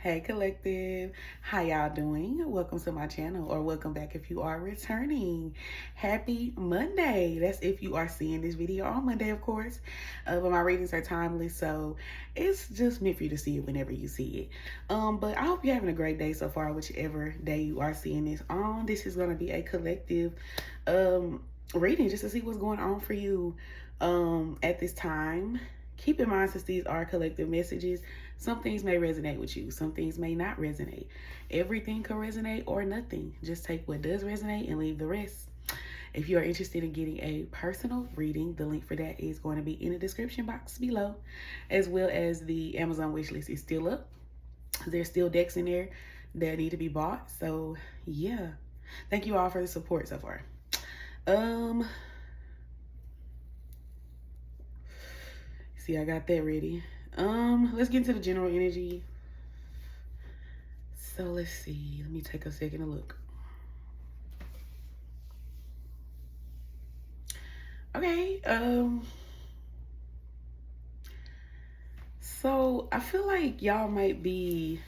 Hey collective, how y'all doing? Welcome to my channel, or welcome back if you are returning. Happy Monday. That's if you are seeing this video on Monday, of course. But my readings are timeless, so it's just meant for you to see it whenever you see it. But I hope you're having a great day so far, whichever day you are seeing this on. This is gonna be a collective reading just to see what's going on for you at this time. Keep in mind, since these are collective messages, some things may resonate with you, some things may not resonate. Everything can resonate or nothing. Just take what does resonate and leave the rest. If you are interested in getting a personal reading, the link for that is going to be in the description box below, as well as the Amazon wishlist is still up. There's still decks in there that need to be bought. So yeah, thank you all for the support so far. See, I got that ready. Let's get into the general energy. So let's see. Let me take a second to look. Okay. So I feel like y'all might be,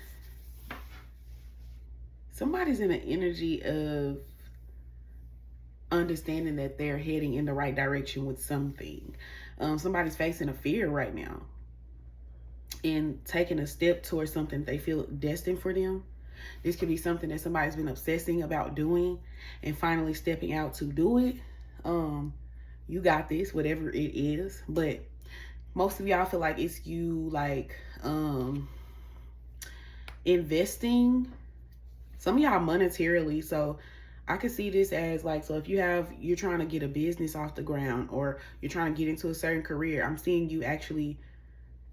somebody's in an energy of understanding that they're heading in the right direction with something. Somebody's facing a fear right now and taking a step towards something they feel destined for them. This could be something that somebody's been obsessing about doing and finally stepping out to do it. You got this, whatever it is. But most of y'all feel like it's you, like investing, some of y'all monetarily. So I could see this as like, so if you're trying to get a business off the ground, or you're trying to get into a certain career, I'm seeing you actually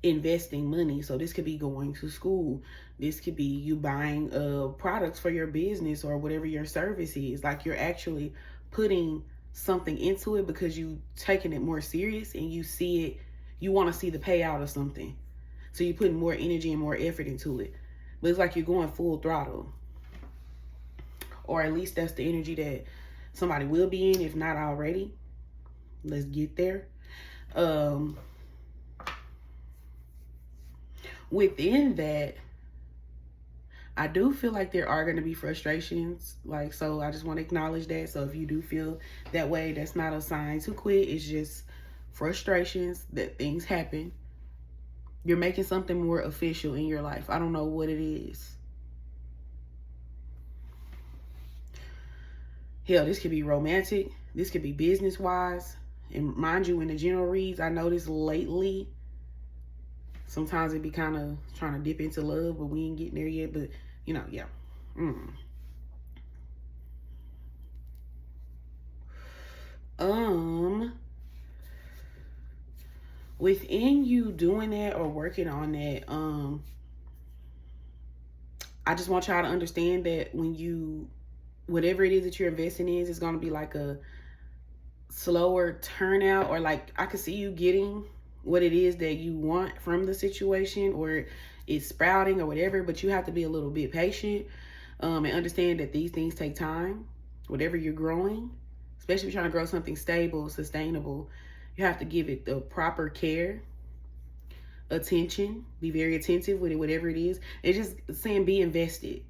investing money. So this could be going to school. This could be you buying products for your business or whatever your service is. Like, you're actually putting something into it because you taking it more serious and you see it, you want to see the payout of something. So you're putting more energy and more effort into it. But it's like you're going full throttle. Or at least that's the energy that somebody will be in, if not already. Let's get there. Within that, I do feel like there are going to be frustrations. Like, so I just want to acknowledge that. So if you do feel that way, that's not a sign to quit. It's just frustrations that things happen. You're making something more official in your life. I don't know what it is. Hell, this could be romantic. This could be business-wise. And mind you, in the general reads, I noticed lately, sometimes it be kind of trying to dip into love, but we ain't getting there yet. But, you know, yeah. Within you doing that or working on that, I just want y'all to understand that when you, whatever it is that you're investing in, is going to be like a slower turnout, or like I could see you getting what it is that you want from the situation, or it's sprouting or whatever, but you have to be a little bit patient and understand that these things take time. Whatever you're growing, especially if you're trying to grow something stable, sustainable, you have to give it the proper care, attention, be very attentive with it, whatever it is. It's just saying be invested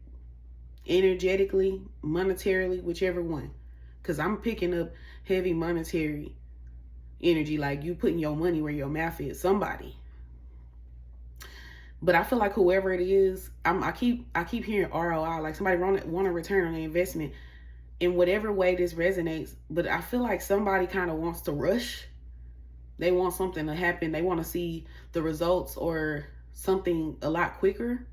energetically, monetarily, whichever one. Because I'm picking up heavy monetary energy, like you putting your money where your mouth is, somebody. But I feel like whoever it is, I keep hearing ROI, like somebody want to return on the investment in whatever way this resonates. But I feel like somebody kind of wants to rush. They want something to happen. They want to see the results or something a lot quicker.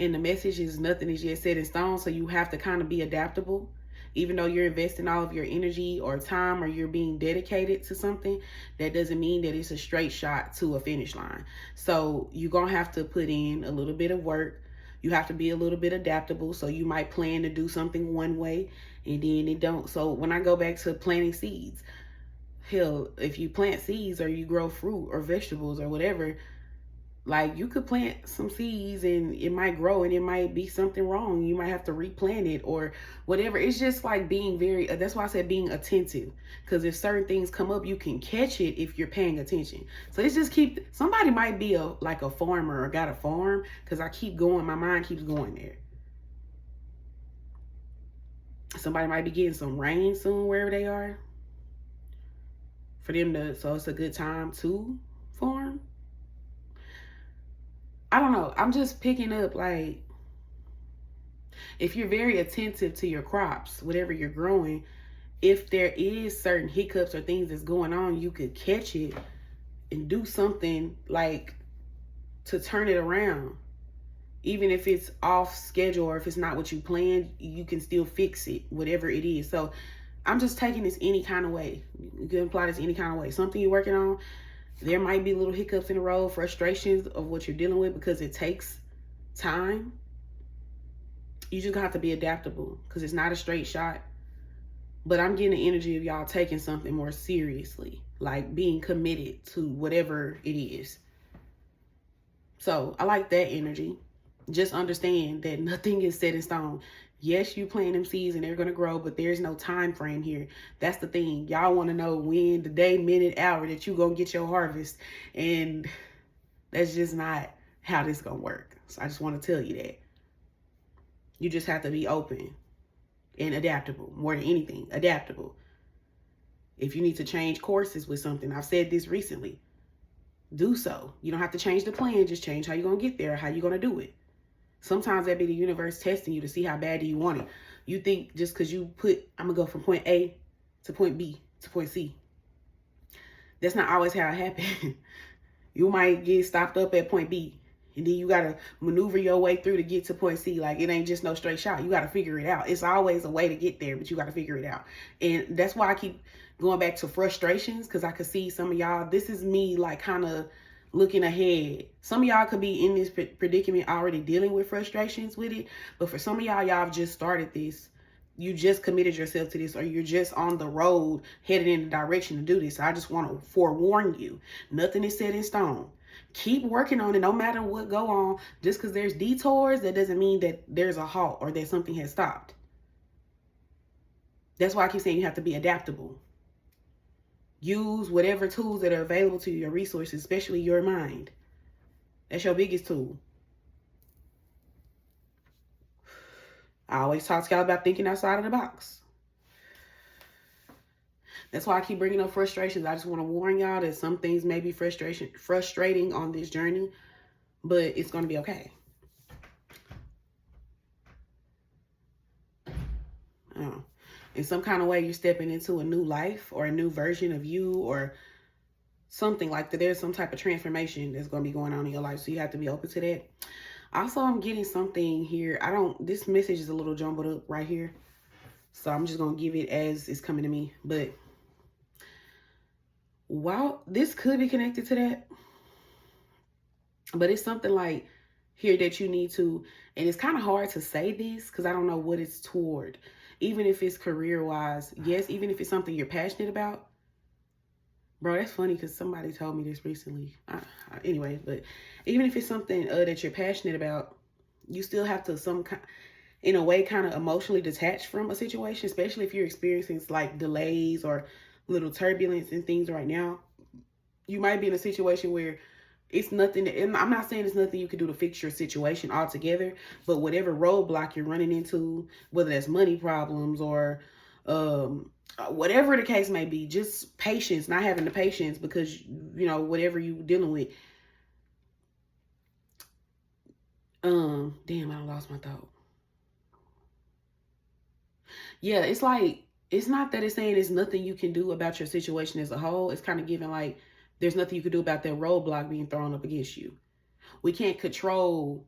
And the message is nothing is yet set in stone. So you have to kind of be adaptable. Even though you're investing all of your energy or time, or you're being dedicated to something, that doesn't mean that it's a straight shot to a finish line. So you're going to have to put in a little bit of work. You have to be a little bit adaptable. So you might plan to do something one way and then it don't. So when I go back to planting seeds, hell, if you plant seeds or you grow fruit or vegetables or whatever, Like, you could plant some seeds and it might grow and it might be something wrong. You might have to replant it or whatever. It's just like being very, that's why I said being attentive. Because if certain things come up, you can catch it if you're paying attention. So it's just somebody might be like a farmer or got a farm, because I keep going, my mind keeps going there. Somebody might be getting some rain soon wherever they are. For them to, so it's a good time to farm. I don't know. I'm just picking up, like, if you're very attentive to your crops, whatever you're growing, if there is certain hiccups or things that's going on, you could catch it and do something like to turn it around. Even if it's off schedule or if it's not what you planned, you can still fix it, whatever it is. So I'm just taking this any kind of way. You can apply this any kind of way. Something you're working on, there might be little hiccups in the road, frustrations of what you're dealing with, because it takes time. You just have to be adaptable, because it's not a straight shot. But I'm getting the energy of y'all taking something more seriously, like being committed to whatever it is. So I like that energy. Just understand that nothing is set in stone. Yes, you plant them seeds and they're going to grow, but there's no time frame here. That's the thing. Y'all want to know when, the day, minute, hour that you going to get your harvest. And that's just not how this going to work. So I just want to tell you that. You just have to be open and adaptable. More than anything, adaptable. If you need to change courses with something, I've said this recently, do so. You don't have to change the plan. Just change how you're going to get there, how you're going to do it. Sometimes that be the universe testing you to see how bad do you want it. You think just because you put, I'm going to go from point A to point B to point C. That's not always how it happens. You might get stopped up at point B, and then you got to maneuver your way through to get to point C. Like, it ain't just no straight shot. You got to figure it out. It's always a way to get there, but you got to figure it out. And that's why I keep going back to frustrations, because I could see some of y'all, this is me like kind of looking ahead. Some of y'all could be in this predicament already dealing with frustrations with it. But for some of y'all have just started this. You just committed yourself to this, or you're just on the road headed in the direction to do this. So I just want to forewarn you. Nothing is set in stone. Keep working on it no matter what go on. Just because there's detours, that doesn't mean that there's a halt or that something has stopped. That's why I keep saying you have to be adaptable. Use whatever tools that are available to you, your resources, especially your mind. That's your biggest tool. I always talk to y'all about thinking outside of the box. That's why I keep bringing up frustrations. I just want to warn y'all that some things may be frustrating on this journey, but it's going to be okay. In some kind of way, you're stepping into a new life or a new version of you or something like that. There's some type of transformation that's going to be going on in your life. So you have to be open to that. Also, I'm getting something here. This message is a little jumbled up right here. So I'm just going to give it as it's coming to me. But wow, this could be connected to that. But it's something like here that you need to, and it's kind of hard to say this because I don't know what it's toward. Even if it's career-wise, yes, even if it's something you're passionate about. Bro, that's funny because somebody told me this recently. Anyway, but even if it's something that you're passionate about, you still have to in a way, kind of emotionally detach from a situation, especially if you're experiencing like delays or little turbulence and things right now. You might be in a situation where it's nothing, and I'm not saying it's nothing you can do to fix your situation altogether, but whatever roadblock you're running into, whether that's money problems or whatever the case may be, just patience, not having the patience because, you know, whatever you're dealing with. Damn, I lost my thought. Yeah, it's like, it's not that it's saying there's nothing you can do about your situation as a whole. It's kind of giving like, there's nothing you can do about that roadblock being thrown up against you. We can't control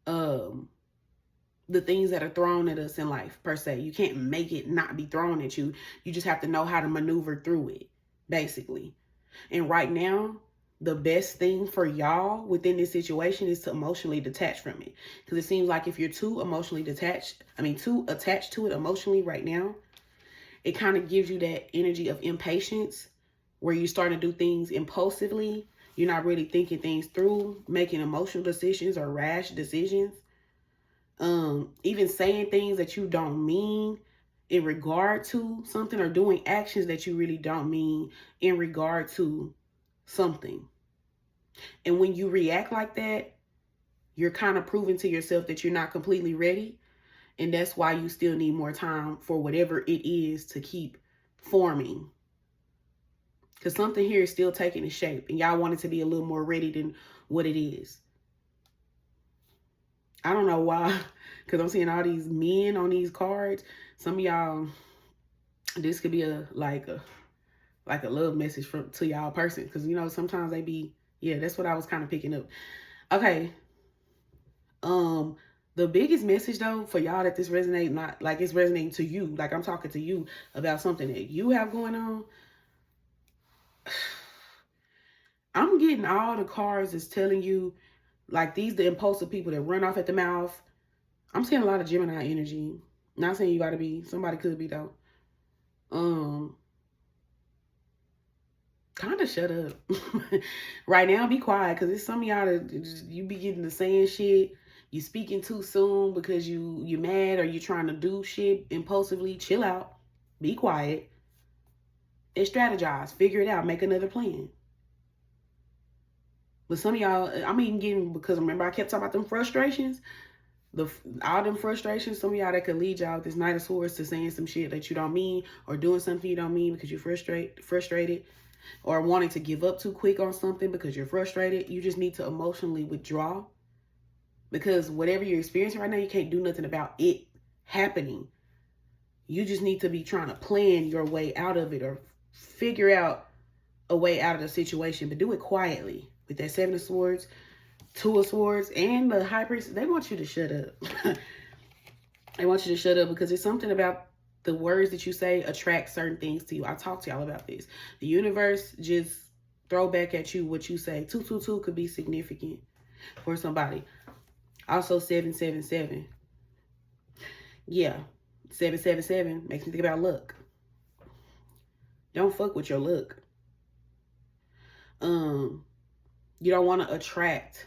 the things that are thrown at us in life, per se. You can't make it not be thrown at you. You just have to know how to maneuver through it, basically. And right now, the best thing for y'all within this situation is to emotionally detach from it. Because it seems like if you're too attached to it emotionally right now, it kind of gives you that energy of impatience where you start to do things impulsively You're not really thinking things through, making emotional decisions or rash decisions. Even saying things that you don't mean in regard to something, or doing actions that you really don't mean in regard to something. And when you react like that, you're kind of proving to yourself that you're not completely ready. And that's why you still need more time for whatever it is to keep forming. Because something here is still taking a shape, and y'all want it to be a little more ready than what it is. I don't know why, because I'm seeing all these men on these cards. Some of y'all, this could be a love message to y'all person, because you know sometimes they be, yeah, that's what I was kind of picking up. Okay. The biggest message though for y'all that this resonate, not like it's resonating to you, like I'm talking to you about something that you have going on. I'm getting all the cards that's telling you, like, these the impulsive people that run off at the mouth. I'm seeing a lot of Gemini energy. Not saying you gotta be, somebody could be though. Kind of shut up. Right now, be quiet, because it's some of y'all that you be getting to saying shit. You speaking too soon because you mad, or you trying to do shit impulsively. Chill out. Be quiet. And strategize. Figure it out. Make another plan. But some of y'all, I'm even getting, because remember I kept talking about them frustrations. All them frustrations, some of y'all that could lead y'all with this Knight of Swords to saying some shit that you don't mean, or doing something you don't mean because you're frustrated, or wanting to give up too quick on something because you're frustrated. You just need to emotionally withdraw, because whatever you're experiencing right now, you can't do nothing about it happening. You just need to be trying to plan your way out of it, or figure out a way out of the situation, but do it quietly. With that Seven of Swords, Two of Swords, and the High Priestess, they want you to shut up. They want you to shut up, because it's something about the words that you say attract certain things to you. I talked to y'all about this. The universe just throw back at you what you say. 222 could be significant for somebody. Also 777. Yeah, 777 makes me think about luck. Don't fuck with your luck. You don't want to attract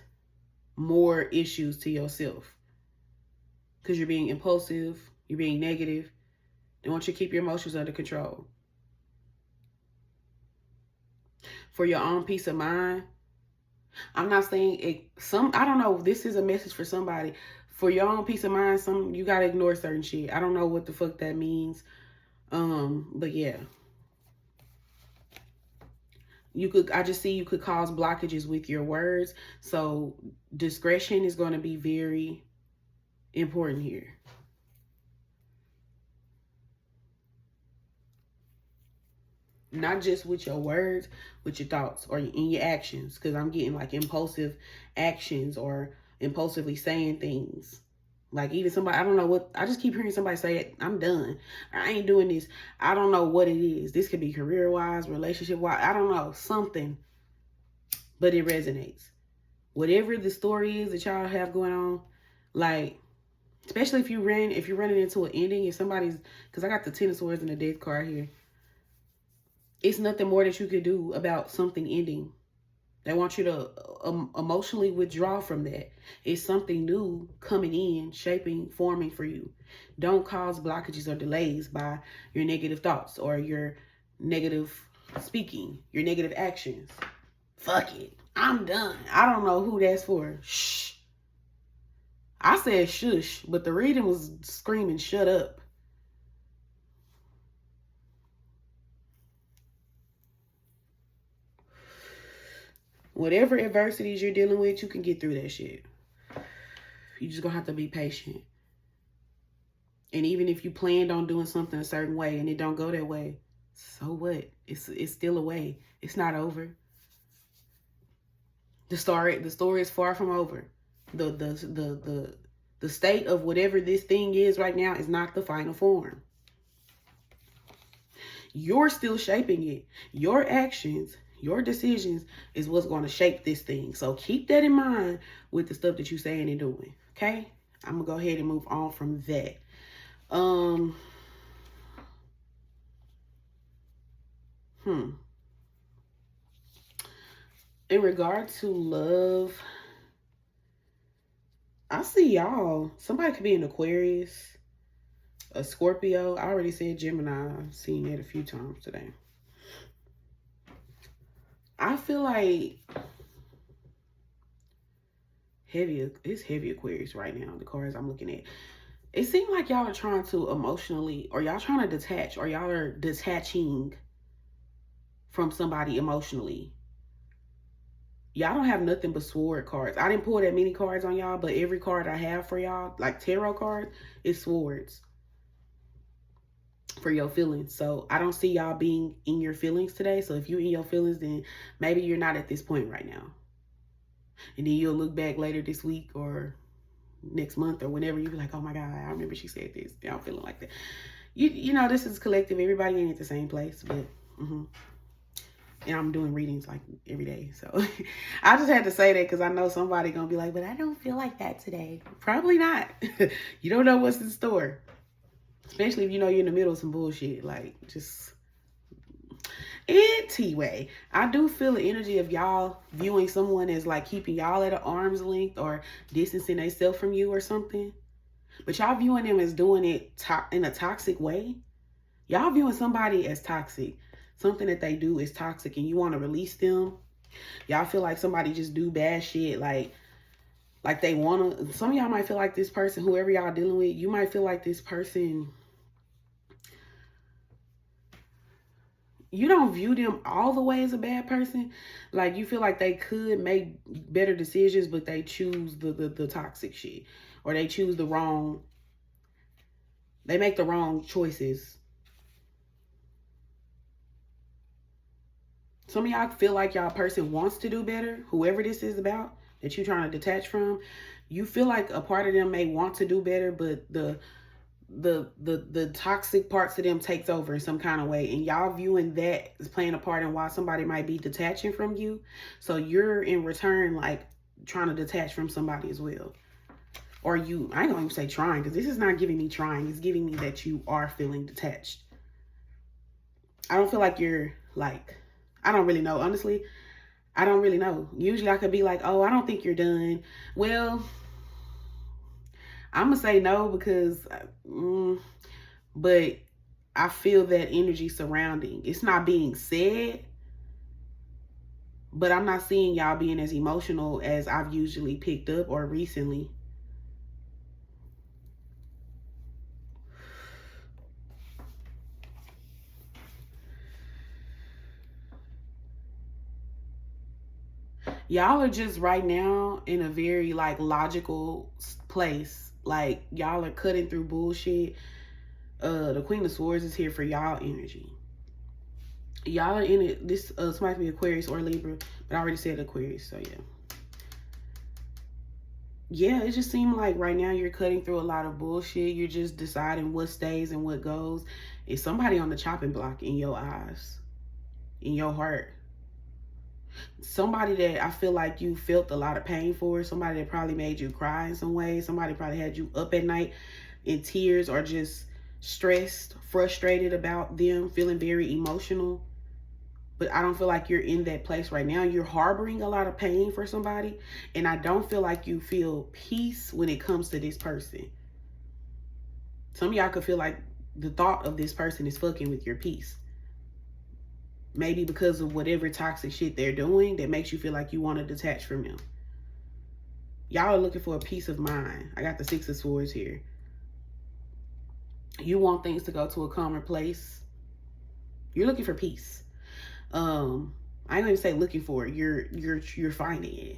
more issues to yourself, because you're being impulsive, you're being negative. They want you to keep your emotions under control. For your own peace of mind, I'm not saying it, I don't know, this is a message for somebody. For your own peace of mind, you gotta ignore certain shit. I don't know what the fuck that means. But yeah. I just see you could cause blockages with your words. So discretion is going to be very important here. Not just with your words, with your thoughts or in your actions. Because I'm getting like impulsive actions, or impulsively saying things. Like even somebody, I don't know what, I just keep hearing somebody say, I'm done. I ain't doing this. I don't know what it is. This could be career-wise, relationship-wise. I don't know, something. But it resonates. Whatever the story is that y'all have going on, like, especially if you're running into an ending, if somebody's, because I got the Ten of Swords and the Death card here. It's nothing more that you could do about something ending. They want you to emotionally withdraw from that. It's something new coming in, shaping, forming for you. Don't cause blockages or delays by your negative thoughts, or your negative speaking, your negative actions. Fuck it. I'm done. I don't know who that's for. Shh. I said shush, but the reading was screaming, shut up. Whatever adversities you're dealing with, you can get through that shit. You just gonna have to be patient. And even if you planned on doing something a certain way and it don't go that way, so what? It's still a way. It's not over. The story is far from over. The state of whatever this thing is right now is not the final form. You're still shaping it. Your actions, your decisions is what's going to shape this thing. So keep that in mind with the stuff that you're saying and doing. Okay? I'm going to go ahead and move on from that. In regard to love, I see y'all. Somebody could be an Aquarius, a Scorpio. I already said Gemini. I've seen it a few times today. I feel like it's heavy Aquarius right now, the cards I'm looking at. It seems like y'all are trying to emotionally, or y'all trying to detach, or y'all are detaching from somebody emotionally. Y'all don't have nothing but sword cards. I didn't pull that many cards on y'all, but every card I have for y'all, like tarot cards, is swords for your feelings. So I don't see y'all being in your feelings today. So if you're in your feelings, then maybe you're not at this point right now. And then you'll look back later this week or next month or whenever, you be like, oh my God, I remember she said this. Yeah, I'm feeling like that. You know, this is collective. Everybody ain't at the same place, but and I'm doing readings like every day. So I just had to say that because I know somebody gonna be like, but I don't feel like that today. Probably not. You don't know what's in store. Especially if you know you're in the middle of some bullshit. Like, just... Anyway, I do feel the energy of y'all viewing someone as like keeping y'all at an arm's length or distancing themselves from you or something. But y'all viewing them as doing it in a toxic way. Y'all viewing somebody as toxic. Something that they do is toxic and you want to release them. Y'all feel like somebody just do bad shit. Like they want to... Some of y'all might feel like this person, whoever y'all dealing with, you might feel like this person... You don't view them all the way as a bad person. Like, you feel like they could make better decisions, but they choose the toxic shit. Or they choose the wrong... They make the wrong choices. Some of y'all feel like y'all person wants to do better. Whoever this is about, that you're trying to detach from. You feel like a part of them may want to do better, but the toxic parts of them takes over in some kind of way, and y'all viewing that is playing a part in why somebody might be detaching from you. So you're in return like trying to detach from somebody as well. Or you... I ain't gonna even say trying, because this is not giving me trying. It's giving me that you are feeling detached. I don't feel like you're like... I don't really know, honestly. I don't really know. Usually I could be like, oh, I don't think you're done. Well, I'm gonna say no because, but I feel that energy surrounding. It's not being said, but I'm not seeing y'all being as emotional as I've usually picked up or recently. Y'all are just right now in a very like logical place. Like, y'all are cutting through bullshit. The Queen of Swords is here for y'all energy. Y'all are in it. This might be Aquarius or Libra, but I already said Aquarius, so yeah. Yeah, it just seemed like right now you're cutting through a lot of bullshit. You're just deciding what stays and what goes. Is somebody on the chopping block in your eyes, in your heart? Somebody that I feel like you felt a lot of pain for. Somebody that probably made you cry in some way. Somebody probably had you up at night in tears or just stressed, frustrated about them, feeling very emotional. But I don't feel like you're in that place right now. You're harboring a lot of pain for somebody. And I don't feel like you feel peace when it comes to this person. Some of y'all could feel like the thought of this person is fucking with your peace. Maybe because of whatever toxic shit they're doing that makes you feel like you want to detach from them. Y'all are looking for a peace of mind. I got the Six of Swords here. You want things to go to a calmer place. You're looking for peace. I ain't gonna say looking for it. You're finding it.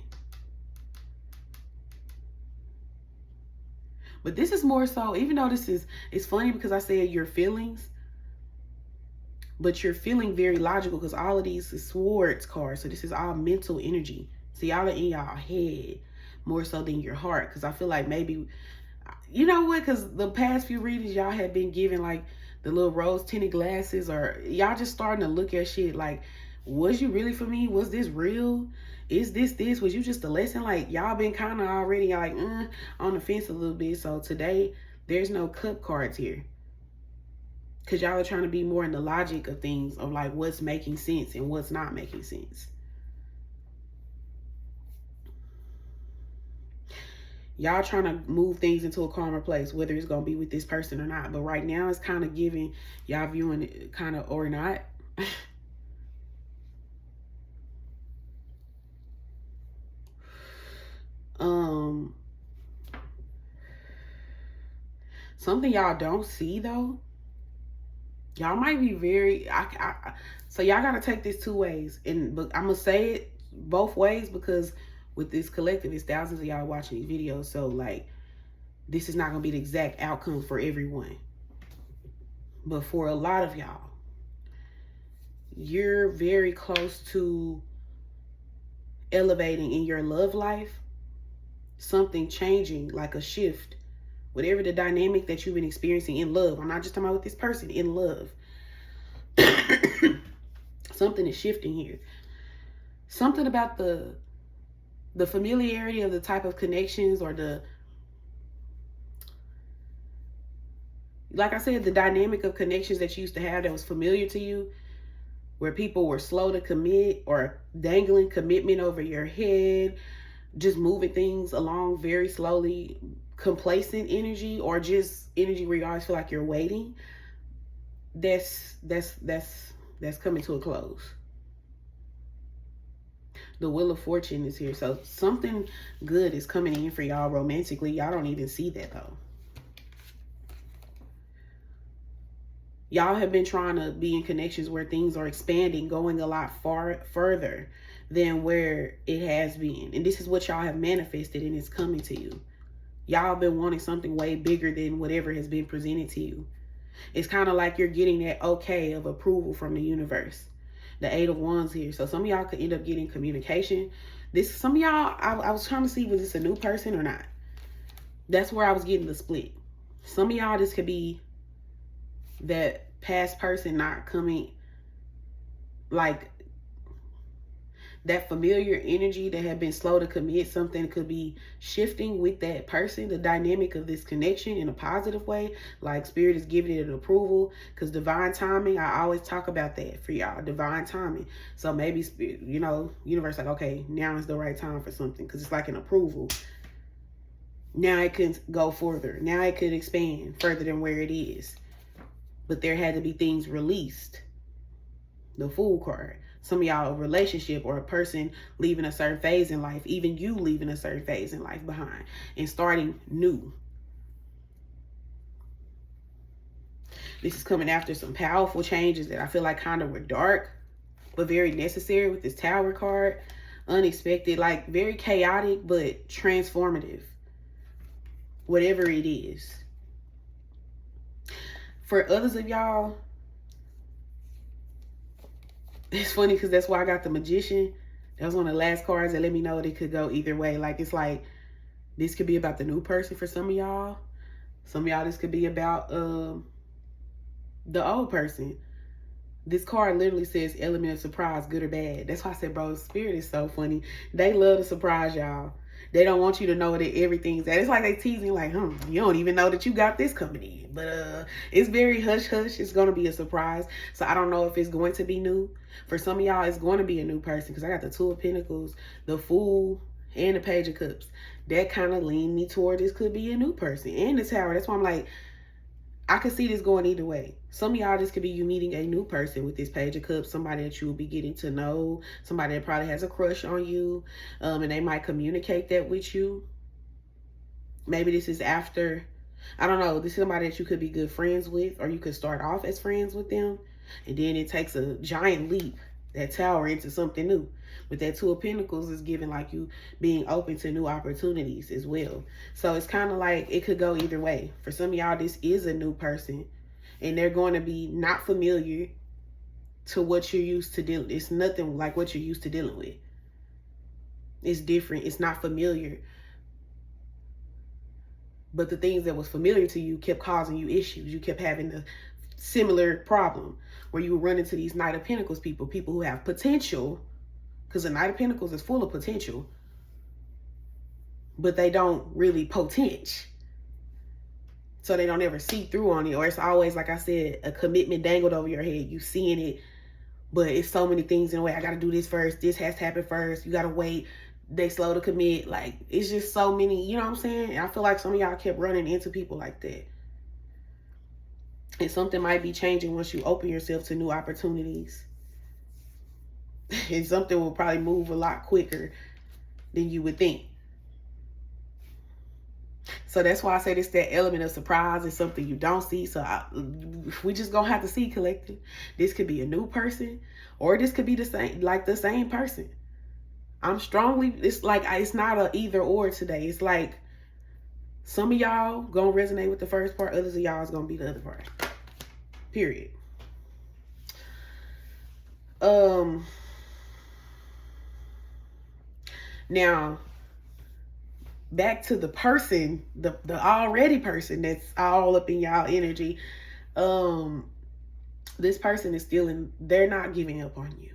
But this is more so, even though it's funny because I said your feelings, but you're feeling very logical because all of these is swords cards. So this is all mental energy. So y'all are in y'all head more so than your heart. Because I feel like maybe, you know what? Because the past few readings y'all have been given like the little rose tinted glasses, or y'all just starting to look at shit like, was you really for me? Was this real? Is this? Was you just a lesson? Like, y'all been kind of already like on the fence a little bit. So today there's no cup cards here. Because y'all are trying to be more in the logic of things, of like what's making sense and what's not making sense. Y'all trying to move things into a calmer place, whether it's going to be with this person or not. But right now it's kind of giving y'all viewing it kind of or not. Something y'all don't see though. Y'all might be very, so y'all got to take this two ways. But I'm going to say it both ways because with this collective, it's thousands of y'all watching these videos. So like, this is not going to be the exact outcome for everyone. But for a lot of y'all, you're very close to elevating in your love life, something changing, like a shift. Whatever the dynamic that you've been experiencing in love. I'm not just talking about with this person, in love. Something is shifting here. Something about the familiarity of the type of connections or like I said, the dynamic of connections that you used to have that was familiar to you, where people were slow to commit or dangling commitment over your head, just moving things along very slowly, complacent energy, or just energy where you always feel like you're waiting. That's coming to a close. The Wheel of Fortune is here. So something good is coming in for y'all romantically. Y'all don't even see that though. Y'all have been trying to be in connections where things are expanding, going a lot further than where it has been. And this is what y'all have manifested and it's coming to you. Y'all been wanting something way bigger than whatever has been presented to you. It's kind of like you're getting that okay of approval from the universe. The Eight of Wands here. So some of y'all could end up getting communication. Some of y'all, I was trying to see, was this a new person or not? That's where I was getting the split. Some of y'all, this could be that past person not coming, like that familiar energy that had been slow to commit. Something could be shifting with that person, the dynamic of this connection in a positive way. Like spirit is giving it an approval, because divine timing, I always talk about that for y'all, divine timing. So maybe spirit, you know, universe like, okay, now is the right time for something, because it's like an approval. Now it can go further. Now it could expand further than where it is. But there had to be things released. The Fool card. Some of y'all, a relationship or a person leaving a certain phase in life, even you leaving a certain phase in life behind and starting new. This is coming after some powerful changes that I feel like kind of were dark, but very necessary with this Tower card. Unexpected, like very chaotic, but transformative. Whatever it is. For others of y'all, it's funny because that's why I got the Magician. That was one of the last cards that let me know it could go either way. Like, it's like, this could be about the new person for some of y'all. Some of y'all, this could be about the old person. This card literally says element of surprise, good or bad. That's why I said, bro, spirit is so funny. They love to surprise y'all. They don't want you to know that everything's that. It's like they teasing like, you don't even know that you got this coming in. But it's very hush hush. It's going to be a surprise. So I don't know if it's going to be new. For some of y'all, it's going to be a new person, because I got the Two of Pentacles, the Fool, and the Page of Cups. That kind of leaned me toward this could be a new person. And the Tower. That's why I'm like, I could see this going either way. Some of y'all, this could be you meeting a new person with this Page of Cups, somebody that you will be getting to know, somebody that probably has a crush on you, and they might communicate that with you. Maybe this is after, I don't know, this is somebody that you could be good friends with, or you could start off as friends with them, and then it takes a giant leap, that Tower, into something new. With that Two of Pentacles is giving like you being open to new opportunities as well. So it's kind of like it could go either way. For some of y'all, this is a new person, and they're going to be not familiar to what you're used to dealing. It's nothing like what you're used to dealing with. It's different. It's not familiar. But the things that was familiar to you kept causing you issues. You kept having a similar problem where you run into these Knight of Pentacles people who have potential, because the Knight of Pentacles is full of potential, but they don't really potent. So they don't ever see through on it. Or it's always, like I said, a commitment dangled over your head. You seeing it, but it's so many things in the way. I got to do this first. This has to happen first. You got to wait. they slow to commit. Like, it's just so many, you know what I'm saying? I feel like some of y'all kept running into people like that. And something might be changing once you open yourself to new opportunities. And something will probably move a lot quicker than you would think. So that's why I said it's that element of surprise. It's something you don't see. So we just gonna have to see, collective. This could be a new person, or this could be the same person. I'm strongly, it's like, it's not a either or today. It's like some of y'all gonna resonate with the first part, others of y'all is gonna be the other part. Period. Now, back to the person, the already person that's all up in y'all energy. This person is they're not giving up on you.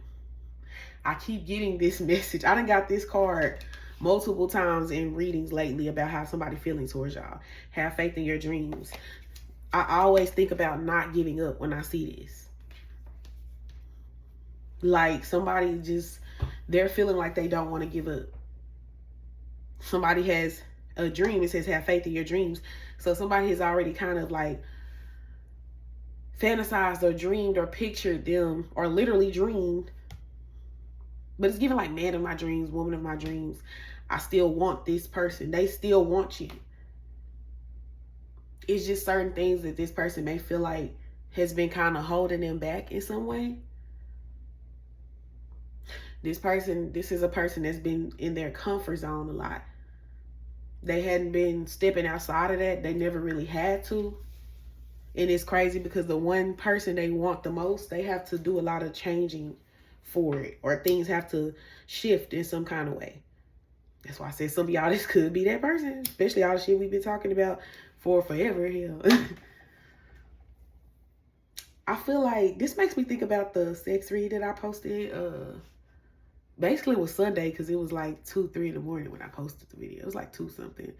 I keep getting this message. I done got this card multiple times in readings lately about how somebody feeling towards y'all. Have faith in your dreams. I always think about not giving up when I see this. Like, somebody they're feeling like they don't want to give up. Somebody has a dream. It says have faith in your dreams. So somebody has already kind of like fantasized or dreamed or pictured them, or literally dreamed. But it's given like man of my dreams, woman of my dreams. I still want this person. They still want you. It's just certain things that this person may feel like has been kind of holding them back in some way. This is a person that's been in their comfort zone a lot. They hadn't been stepping outside of that. They never really had to. And it's crazy because the one person they want the most, they have to do a lot of changing for it, or things have to shift in some kind of way. That's why I said some of y'all, this could be that person, especially all the shit we've been talking about for forever. Hell. I feel like this makes me think about the sex read that I posted. Basically it was Sunday, because it was like 2, 3 in the morning when I posted the video. It was like 2 something.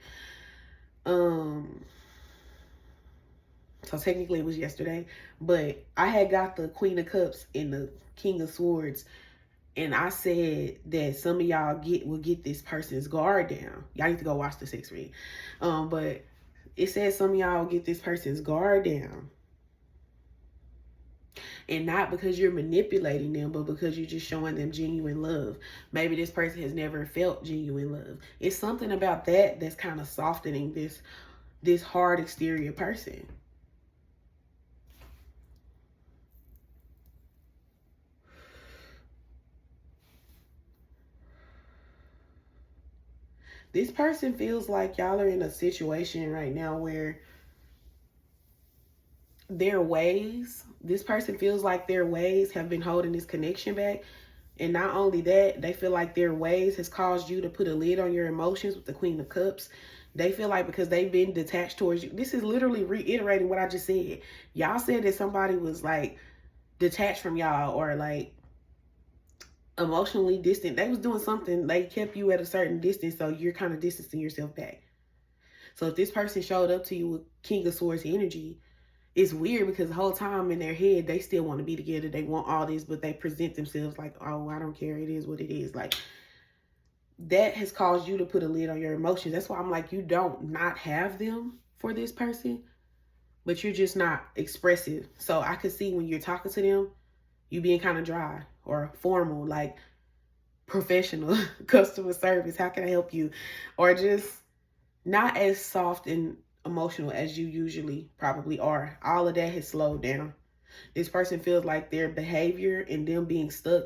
So technically it was yesterday, but I had got the Queen of Cups and the King of Swords, and I said that some of y'all will get this person's guard down. Y'all need to go watch the sex read. But it says some of y'all will get this person's guard down. And not because you're manipulating them, but because you're just showing them genuine love. Maybe this person has never felt genuine love. It's something about that that's kind of softening this hard exterior person. This person feels like y'all are in a situation right now where this person feels like their ways have been holding this connection back. And not only that, they feel like their ways has caused you to put a lid on your emotions with the Queen of Cups. They feel like because they've been detached towards you. This is literally reiterating what I just said. Y'all said that somebody was like detached from y'all, or like emotionally distant. They was doing something. They kept you at a certain distance, so you're kind of distancing yourself back. So if this person showed up to you with King of Swords energy, it's weird because the whole time in their head, they still want to be together. They want all this, but they present themselves like, oh, I don't care. It is what it is. Like, that has caused you to put a lid on your emotions. That's why I'm like, you don't not have them for this person, but you're just not expressive. So I could see when you're talking to them, you being kind of dry or formal, like professional customer service. How can I help you? Or just not as soft and emotional as you usually probably are. All of that has slowed down. This person feels like their behavior and them being stuck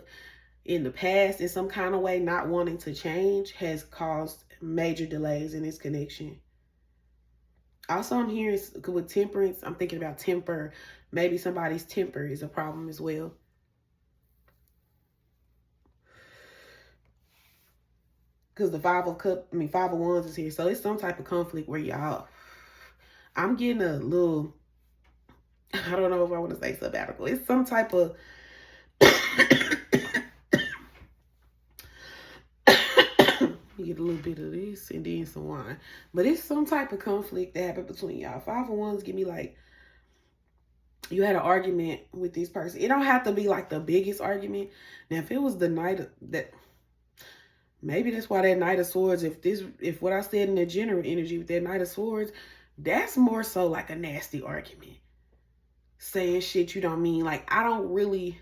in the past in some kind of way, not wanting to change, has caused major delays in this connection. Also, I'm hearing with temperance, I'm thinking about temper. Maybe somebody's temper is a problem as well. Because the Five of Wands is here. So it's some type of conflict where y'all, I'm getting a little, I don't know if I want to say sabbatical. It's some type of, you get a little bit of this and then some wine. But it's some type of conflict that happened between y'all. Five of Wands give me like, you had an argument with this person. It don't have to be like the biggest argument. Now, if it was the night that, Maybe that's why that Knight of Swords, if what I said in the general energy with that Knight of Swords, that's more so like a nasty argument. Saying shit you don't mean. Like, I don't really,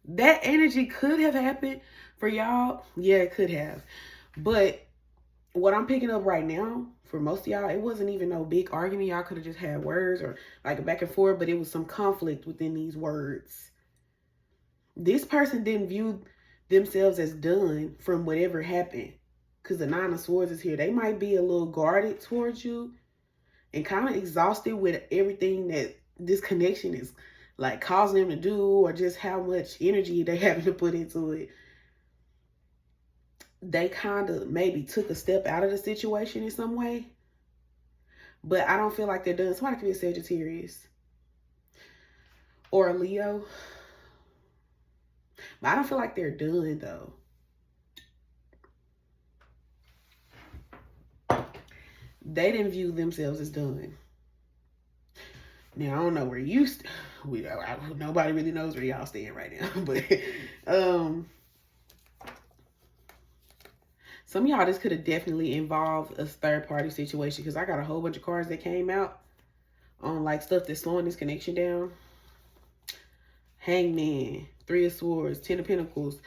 that energy could have happened for y'all. Yeah, it could have. But what I'm picking up right now, for most of y'all, it wasn't even no big argument. Y'all could have just had words or like a back and forth, but it was some conflict within these words. This person didn't view themselves as done from whatever happened. Because the Nine of Swords is here. They might be a little guarded towards you and kind of exhausted with everything that this connection is like causing them to do, or just how much energy they having to put into it. They kind of maybe took a step out of the situation in some way. But I don't feel like they're done. Somebody could be a Sagittarius or a Leo. But I don't feel like they're done, though. They didn't view themselves as done. Now, I don't know where you nobody really knows where y'all stand right now. But some of y'all, this could have definitely involved a third-party situation, because I got a whole bunch of cards that came out on like stuff that's slowing this connection down. Hangman, Three of Swords, Ten of Pentacles.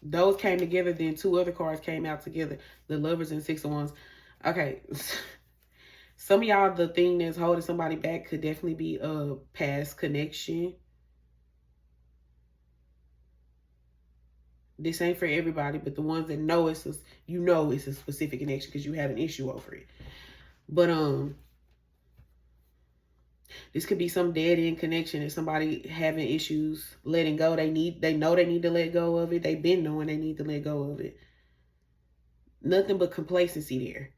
Those came together, then two other cards came out together. The Lovers and Six of Wands. Okay. Some of y'all, the thing that's holding somebody back could definitely be a past connection. This ain't for everybody, but the ones that know it's a specific connection because you had an issue over it. But this could be some dead end connection and somebody having issues letting go. They know they need to let go of it. They've been knowing they need to let go of it. Nothing but complacency there.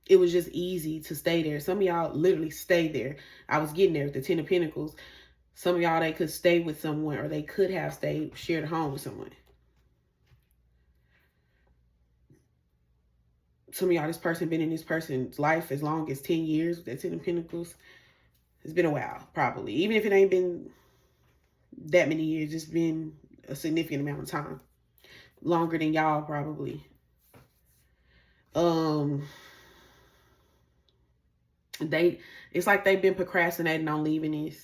It was just easy to stay there. Some of y'all literally stay there. I was getting there with the Ten of Pentacles. Some of y'all, they could stay with someone, or they could have stayed, shared a home with someone. Some of y'all, this person been in this person's life as long as 10 years with that Ten of Pentacles. It's been a while, probably. Even if it ain't been that many years, it's been a significant amount of time. Longer than y'all, probably. It's like they've been procrastinating on leaving this.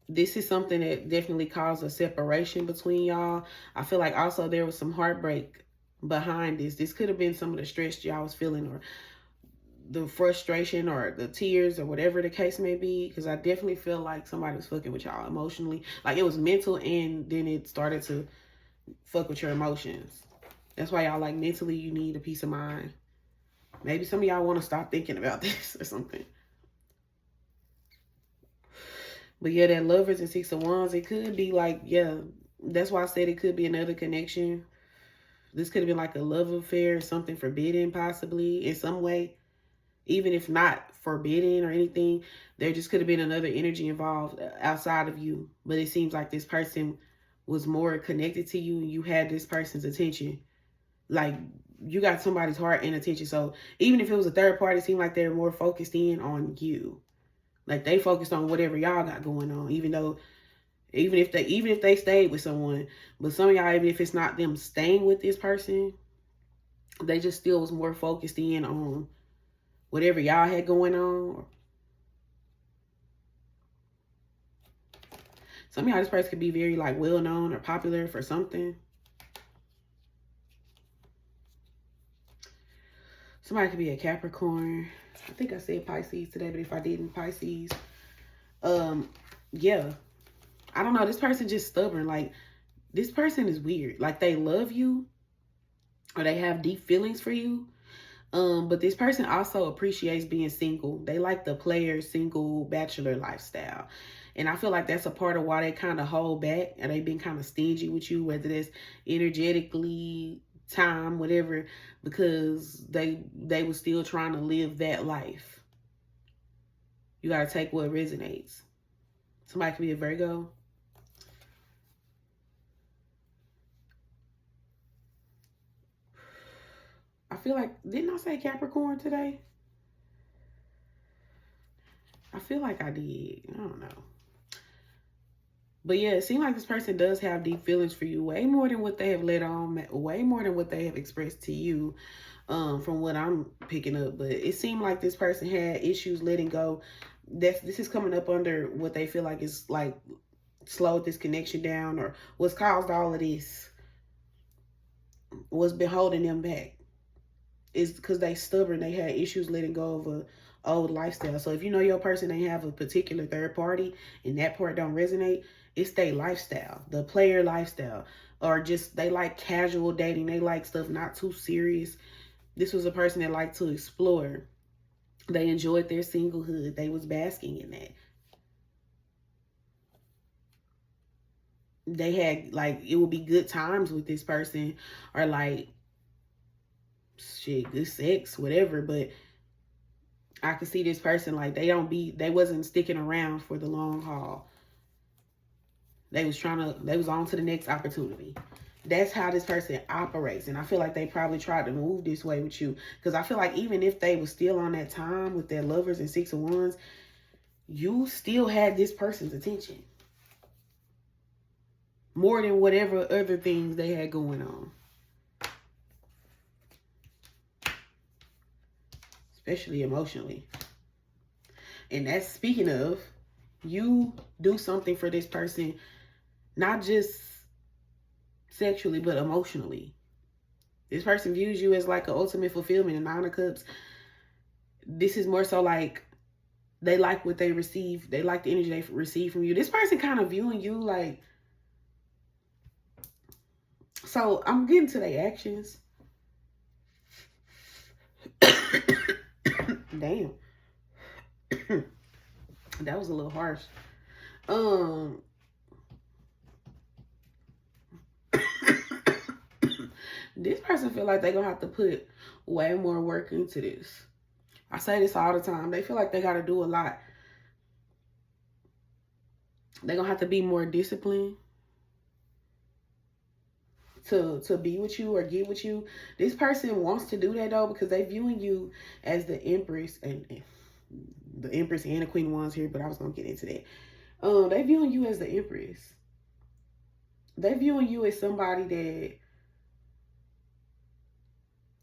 This is something that definitely caused a separation between y'all. I feel like also there was some heartbreak behind this. This could have been some of the stress y'all was feeling, or the frustration, or the tears, or whatever the case may be. Because I definitely feel like somebody was fucking with y'all emotionally. Like, it was mental, and then it started to fuck with your emotions. That's why y'all, like, mentally, you need a peace of mind. Maybe some of y'all want to stop thinking about this or something. But yeah, that Lovers and Six of Wands, it could be like, yeah, that's why I said it could be another connection. This could have been like a love affair, something forbidden possibly in some way. Even if not forbidden or anything, there just could have been another energy involved outside of you. But it seems like this person was more connected to you, and you had this person's attention. Like, you got somebody's heart and attention. So even if it was a third party, it seemed like they're more focused in on you. Like, they focused on whatever y'all got going on, even if they stayed with someone. But some of y'all, even if it's not them staying with this person, they just still was more focused in on whatever y'all had going on. Some of y'all, this person could be very like well known or popular for something. Somebody could be a Capricorn. I think I said Pisces today, but if I didn't, Pisces. Yeah. I don't know. This person just stubborn. Like, this person is weird. Like, they love you, or they have deep feelings for you. But this person also appreciates being single. They like the player, single, bachelor lifestyle. And I feel like that's a part of why they kind of hold back, and they've been kind of stingy with you, whether that's energetically, time, whatever, because they were still trying to live that life. You got to take what resonates. Somebody could be a Virgo. I feel like, didn't I say Capricorn today? I feel like I did. I don't know. But yeah, it seems like this person does have deep feelings for you, way more than what they have let on, way more than what they have expressed to you, from what I'm picking up. But it seemed like this person had issues letting go. This is coming up under what they feel like is like slowed this connection down, or what's caused all of this, what's been holding them back is because they stubborn. They had issues letting go of a old lifestyle. So if you know your person, they have a particular third party and that part don't resonate, it's their lifestyle, the player lifestyle, or just they like casual dating. They like stuff not too serious. This was a person that liked to explore. They enjoyed their singlehood. They was basking in that. They had like, it would be good times with this person, or like shit, good sex, whatever. But I could see this person like they wasn't sticking around for the long haul. They was on to the next opportunity. That's how this person operates. And I feel like they probably tried to move this way with you. Because I feel like even if they were still on that time with their lovers and 6 of Wands, you still had this person's attention. More than whatever other things they had going on. Especially emotionally. And that's speaking of, you do something for this person, not just sexually, but emotionally. This person views you as like an ultimate fulfillment. In 9 of Cups, this is more so like they like what they receive. They like the energy they receive from you. This person kind of viewing you like, so I'm getting to their actions. Damn. That was a little harsh. This person feel like they're gonna have to put way more work into this. I say this all the time. They feel like they gotta do a lot. They're gonna have to be more disciplined to be with you or get with you. This person wants to do that though, because they viewing you as the Empress, and the Empress and the Queen of Wands here, but I was gonna get into that. They viewing you as the Empress. They viewing you as somebody that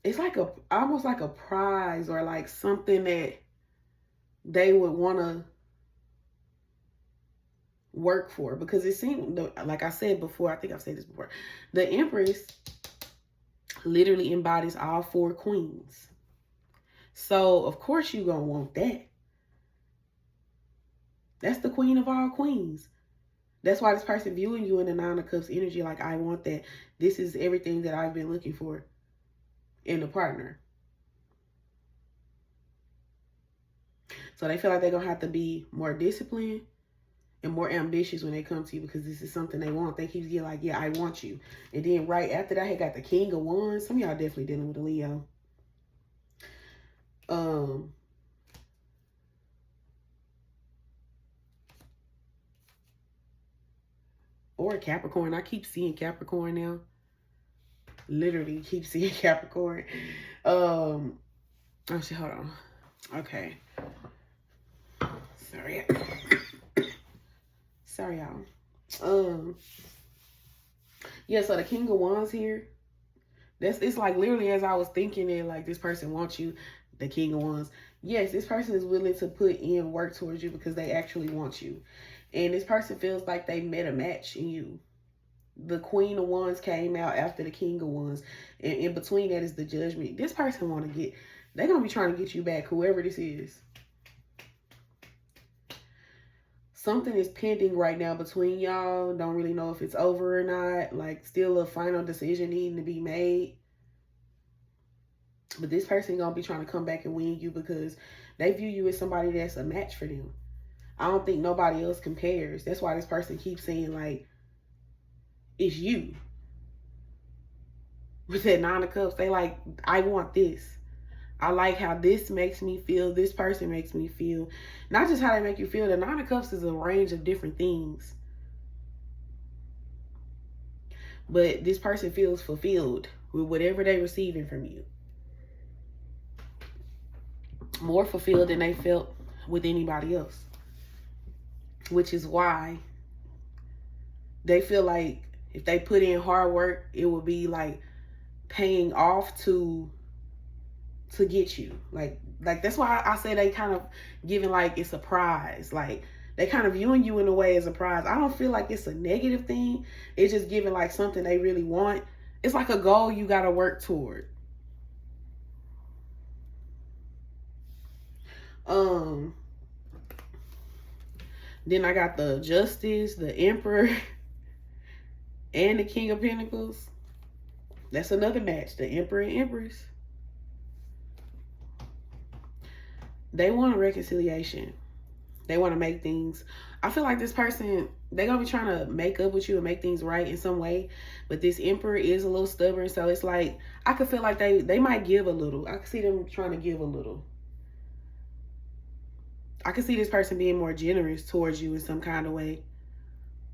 it's like almost like a prize, or like something that they would want to work for. Because it seemed, like I said before, I think I've said this before, the Empress literally embodies all 4 queens. So of course you gonna want that. That's the queen of all queens. That's why this person viewing you in the 9 of Cups energy, like, I want that. This is everything that I've been looking for in a partner. So they feel like they're going to have to be more disciplined and more ambitious when they come to you, because this is something they want. They keep getting like, yeah, I want you. And then right after that, he got the King of Wands. Some of y'all definitely dealing with a Leo. Or Capricorn. I keep seeing Capricorn now. Literally keep seeing Capricorn. Oh shit, hold on. Okay. Sorry. Sorry, y'all. Yeah, so the King of Wands here. It's like literally as I was thinking it, like this person wants you, the King of Wands. Yes, this person is willing to put in work towards you because they actually want you. And this person feels like they met a match in you. The Queen of Wands came out after the King of Wands. And in between that is the Judgment. This person want to get, they're going to be trying to get you back, whoever this is. Something is pending right now between y'all. Don't really know if it's over or not. Like, still a final decision needing to be made. But this person going to be trying to come back and win you because they view you as somebody that's a match for them. I don't think nobody else compares. That's why this person keeps saying, like, it's you. With that 9 of Cups, they like, I want this. I like how this makes me feel. This person makes me feel. Not just how they make you feel. The 9 of Cups is a range of different things. But this person feels fulfilled with whatever they're receiving from you. More fulfilled than they felt with anybody else. Which is why they feel like if they put in hard work, it will be like paying off to get you. Like that's why I say they kind of giving like it's a prize. Like they kind of viewing you in a way as a prize. I don't feel like it's a negative thing. It's just giving like something they really want. It's like a goal you got to work toward. Then I got the Justice, the Emperor, and the King of Pentacles. That's another match, the Emperor and Empress. They want a reconciliation. They want to make things. I feel like this person, they're going to be trying to make up with you and make things right in some way. But this Emperor is a little stubborn. So it's like, I could feel like they might give a little. I could see them trying to give a little. I could see this person being more generous towards you in some kind of way.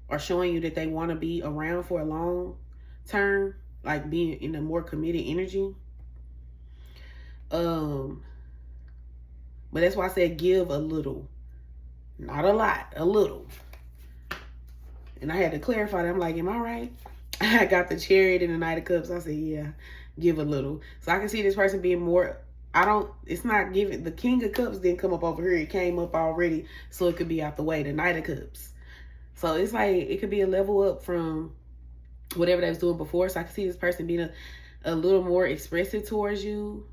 Or showing you that they want to be around for a long term. Like being in a more committed energy. But that's why I said give a little. Not a lot, a little. And I had to clarify that. I'm like, am I right? I got the Chariot and the Knight of Cups. I said, yeah, give a little. So I can see this person being more, it's not giving, the King of Cups didn't come up over here. It came up already, so it could be out the way, the Knight of Cups. So it's like, it could be a level up from whatever they was doing before. So I can see this person being a little more expressive towards you,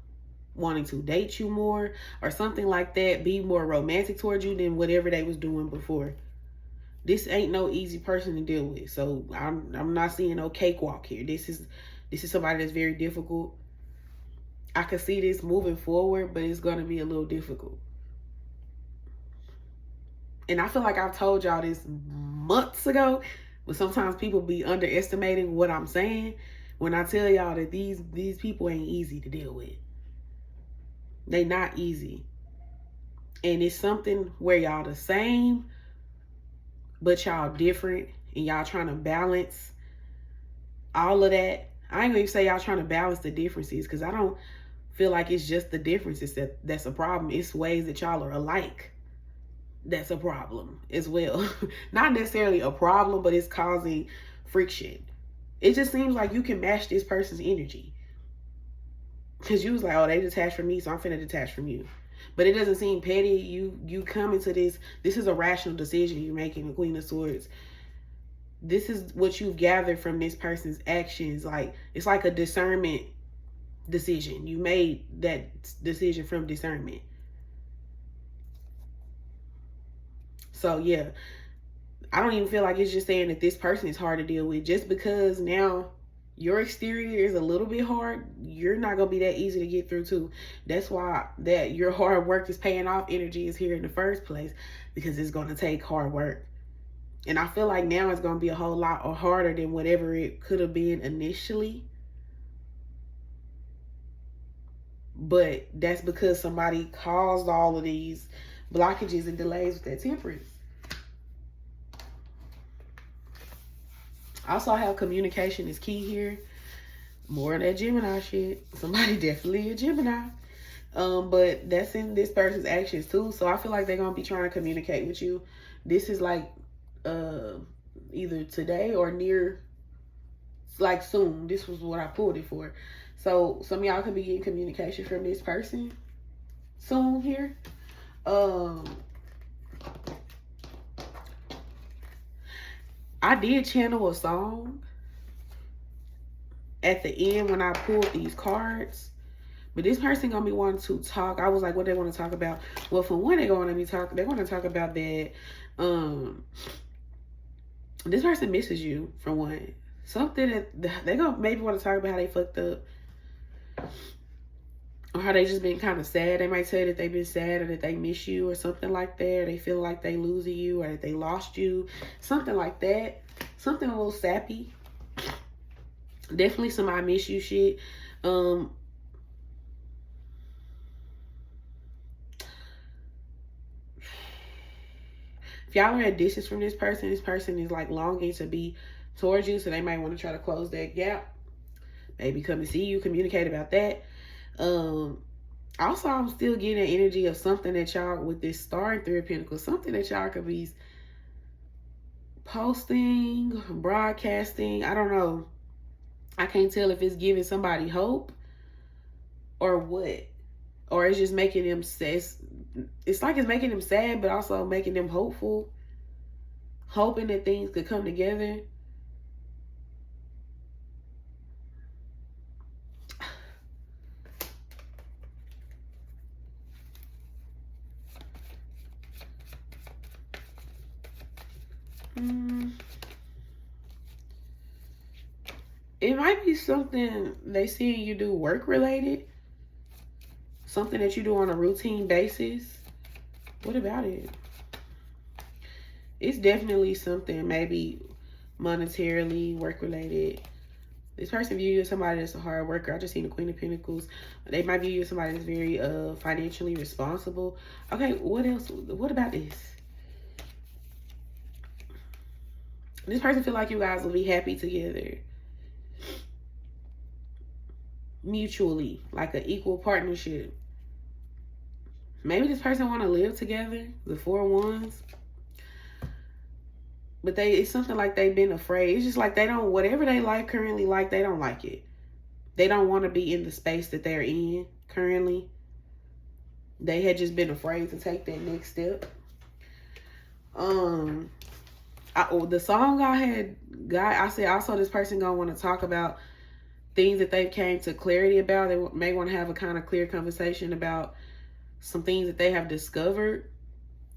wanting to date you more or something like that, be more romantic towards you than whatever they was doing before. This ain't no easy person to deal with. So I'm not seeing no cakewalk here. This is somebody that's very difficult. I could see this moving forward, but it's going to be a little difficult. And I feel like I've told y'all this months ago, but sometimes people be underestimating what I'm saying when I tell y'all that these people ain't easy to deal with. They not easy. And it's something where y'all the same, but y'all different. And y'all trying to balance all of that. I ain't gonna even say y'all trying to balance the differences, because I don't feel like it's just the differences that's a problem. It's ways that y'all are alike. That's a problem as well. Not necessarily a problem, but it's causing friction. It just seems like you can match this person's energy. Because you was like, oh, they detached from me, so I'm finna detach from you. But it doesn't seem petty. You come into this is a rational decision you're making, the Queen of Swords. This is what you've gathered from this person's actions. Like, it's like a discernment decision. You made that decision from discernment. So, yeah. I don't even feel like it's just saying that this person is hard to deal with. Just because now your exterior is a little bit hard, you're not going to be that easy to get through too. That's why that your hard work is paying off energy is here in the first place, because it's going to take hard work. And I feel like now it's going to be a whole lot harder than whatever it could have been initially. But that's because somebody caused all of these blockages and delays with that Temperance. Also, I have communication is key here. More of that Gemini shit. Somebody definitely a Gemini. But that's in this person's actions too. So I feel like they're going to be trying to communicate with you. This is like either today or near, like soon. This was what I pulled it for. So some of y'all could be getting communication from this person soon here. I did channel a song at the end when I pulled these cards. But this person gonna be wanting to talk. I was like, what they want to talk about? Well, for one, they're going to talk about that. This person misses you, for one. Something that they're gonna maybe want to talk about how they fucked up. Or how they just been kind of sad. They might say that they've been sad, or that they miss you, or something like that. Or they feel like they losing you, or that they lost you. Something like that. Something a little sappy. Definitely some I miss you shit. If y'all are at distance from this person is like longing to be towards you. So they might want to try to close that gap. Maybe come and see you, communicate about that. Also, I'm still getting an energy of something that y'all, with this Star and Three of Pentacles, something that y'all could be posting, broadcasting. I don't know. I can't tell if it's giving somebody hope or what. Or it's just making them sad. It's like it's making them sad, but also making them hopeful. Hoping that things could come together. It might be something they see you do work related. Something that you do on a routine basis. What about it? It's definitely something maybe monetarily work related. This person view you as somebody that's a hard worker. I just seen the Queen of Pentacles. They might view you as somebody that's very financially responsible. Okay, what else? What about this? This person feel like you guys will be happy together. Mutually, like an equal partnership. Maybe this person want to live together, the 4 wands. But it's something like they've been afraid. It's just like they don't, whatever they like currently, like they don't like it. They don't want to be in the space that they're in currently. They had just been afraid to take that next step. The song I said also this person gonna want to talk about things that they've came to clarity about. They may want to have a kind of clear conversation about some things that they have discovered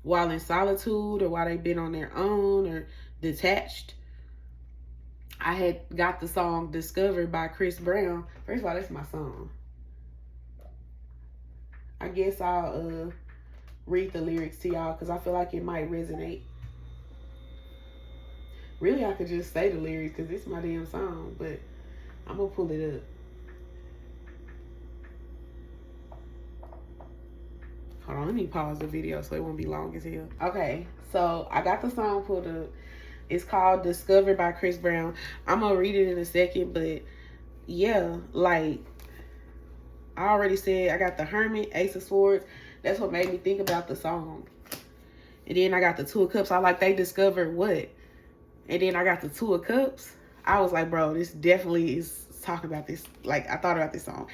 while in solitude or while they've been on their own or detached. I had got the song Discovered by Chris Brown. First of all, that's my song. I guess I'll read the lyrics to y'all because I feel like it might resonate. Really, I could just say the lyrics because it's my damn song, but I'm going to pull it up. Hold on, let me pause the video so it won't be long as hell. Okay, so I got the song pulled up. It's called Discovered by Chris Brown. I'm going to read it in a second, but yeah, like I already said, I got the Hermit, Ace of Swords. That's what made me think about the song. And then I got the Two of Cups. I like they discovered what? And then I got the Two of Cups. I was like, bro, this definitely is talking about this. Like, I thought about this song.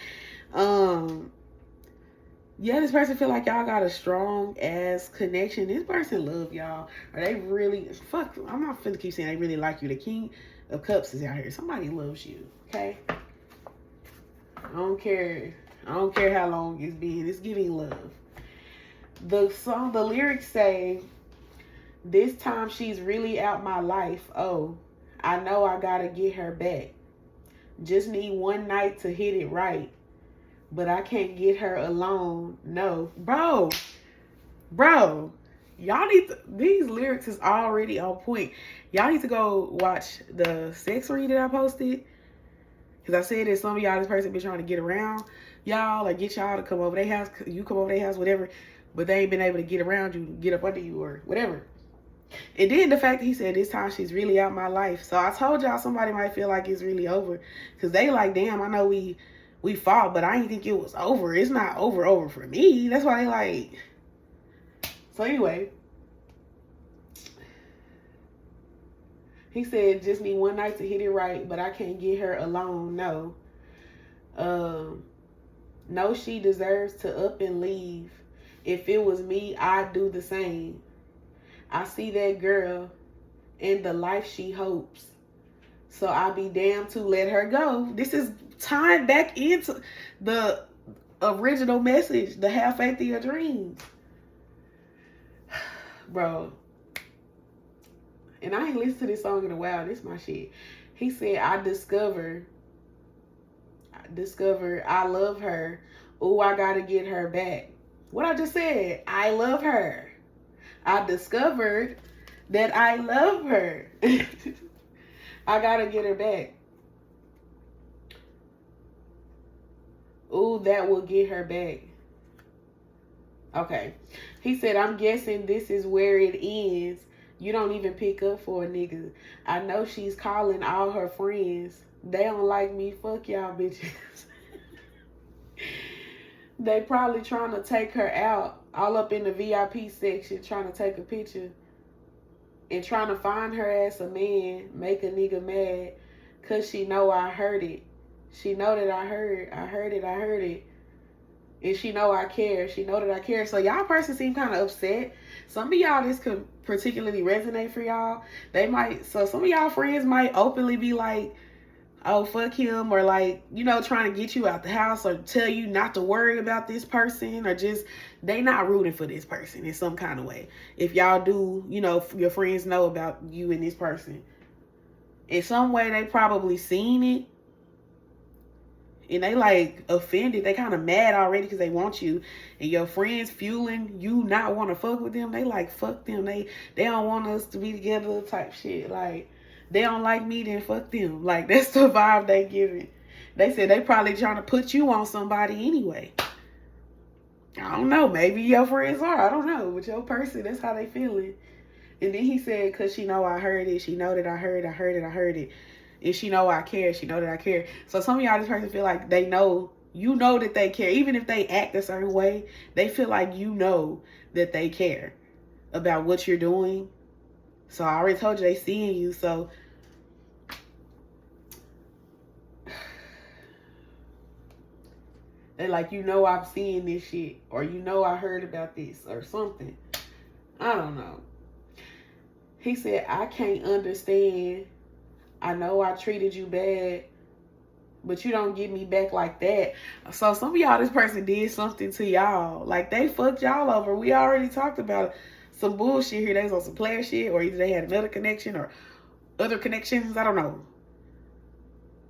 Yeah, this person feel like y'all got a strong ass connection. This person love y'all. Or they really, fuck, I'm not finna keep saying they really like you. The King of Cups is out here. Somebody loves you, okay? I don't care how long it's been. It's giving love. The lyrics say, this time she's really out my life. Oh, I know I gotta get her back. Just need one night to hit it right. But I can't get her alone. No. Bro. Y'all need to, these lyrics is already on point. Y'all need to go watch the sex read that I posted. Because I said that some of y'all, this person been trying to get around y'all, like get y'all to come over their house. You come over their house, whatever. But they ain't been able to get around you, get up under you or whatever. And then the fact that he said this time she's really out my life. So I told y'all somebody might feel like it's really over. Because they like, damn, I know we fought, but I didn't think it was over. It's not over for me. That's why they like. So anyway. He said, just need one night to hit it right, but I can't get her alone. No. No, she deserves to up and leave. If it was me, I'd do the same. I see that girl and the life she hopes. So I'll be damned to let her go. This is tying back into the original message, the have faith in your dreams. Bro. And I ain't listened to this song in a while. This my shit. He said, I discovered I love her. Oh, I gotta get her back. What I just said, I love her. I discovered that I love her. I gotta get her back. Ooh, that will get her back. Okay. He said, I'm guessing this is where it ends. You don't even pick up for a nigga. I know she's calling all her friends. They don't like me. Fuck y'all bitches. They probably trying to take her out. All up in the VIP section trying to take a picture. and trying to find her ass a man, make a nigga mad, cause she know I heard it. She know that I heard it. And she know I care. She know that I care. So y'all person seem kind of upset. Some of y'all, this could particularly resonate for y'all. So some of y'all friends might openly be like, oh, fuck him, or like, you know, trying to get you out the house, or tell you not to worry about this person, or just they not rooting for this person in some kind of way. If y'all do, you know, your friends know about you and this person. In some way, they probably seen it. And they like offended. They kind of mad already because they want you. And your friends fueling you not want to fuck with them. They like, fuck them. They don't want us to be together type shit. Like, they don't like me, then fuck them. Like, that's the vibe they giving. They said they probably trying to put you on somebody anyway. I don't know. Maybe your friends are. I don't know. But your person, that's how they feeling. And then he said, because she know I heard it. She know that I heard it. And she know I care. She know that I care. So some of y'all, this person feel like they know, you know that they care. Even if they act a certain way, they feel like you know that they care about what you're doing. So I already told you they seeing you. So they like, you know I'm seeing this shit. Or you know I heard about this or something. I don't know. He said, I can't understand. I know I treated you bad, but you don't get me back like that. So some of y'all, this person did something to y'all. Like, they fucked y'all over. We already talked about some bullshit here. They was on some player shit, or either they had another connection or other connections. I don't know.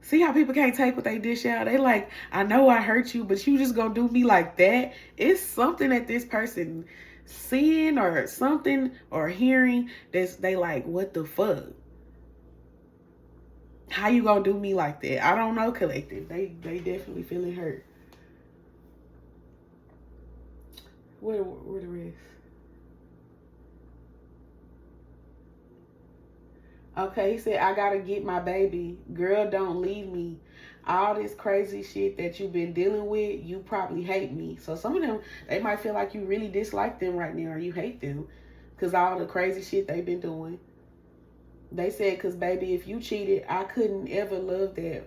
See how people can't take what they dish out? They like, I know I hurt you, but you just gonna do me like that? It's something that this person seeing or something or hearing that's they like, what the fuck? How you gonna do me like that? I don't know, collective. They definitely feeling hurt. Where the rest? Okay, he said, I gotta get my baby. Girl, don't leave me. All this crazy shit that you've been dealing with, you probably hate me. So some of them, they might feel like you really dislike them right now, or you hate them because all the crazy shit they've been doing. They said, because baby, if you cheated, I couldn't ever love that.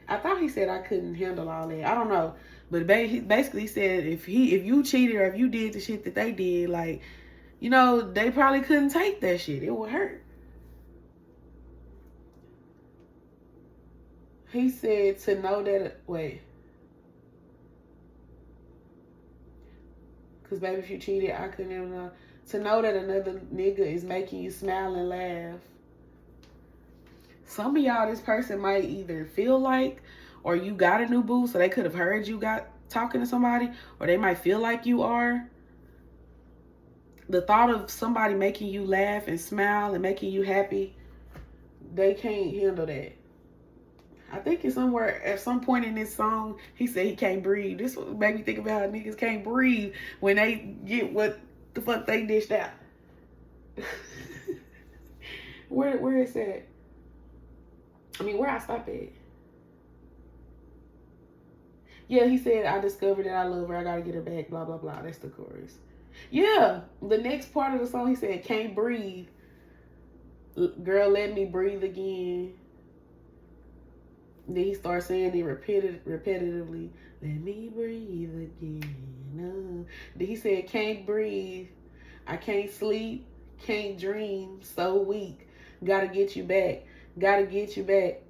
I thought he said I couldn't handle all that. I don't know. But he basically said if you cheated or if you did the shit that they did, like, you know, they probably couldn't take that shit. It would hurt. He said to know that, wait. Because baby, if you cheated, I couldn't ever know. To know that another nigga is making you smile and laugh. Some of y'all, this person might either feel like, or you got a new boo, so they could have heard you got talking to somebody, or they might feel like you are. The thought of somebody making you laugh and smile and making you happy, they can't handle that. I think it's somewhere at some point in this song, he said he can't breathe. This made me think about how niggas can't breathe when they get what the fuck they dished out. Where is that? I mean, where I stop at? Yeah, he said, I discovered that I love her. I gotta get her back, blah, blah, blah. That's the chorus. Yeah, the next part of the song, he said, can't breathe. Girl, let me breathe again. Then he starts saying it repetitively. Let me breathe again. Oh. Then he said, can't breathe. I can't sleep. Can't dream. So weak. Gotta get you back. Gotta get you back.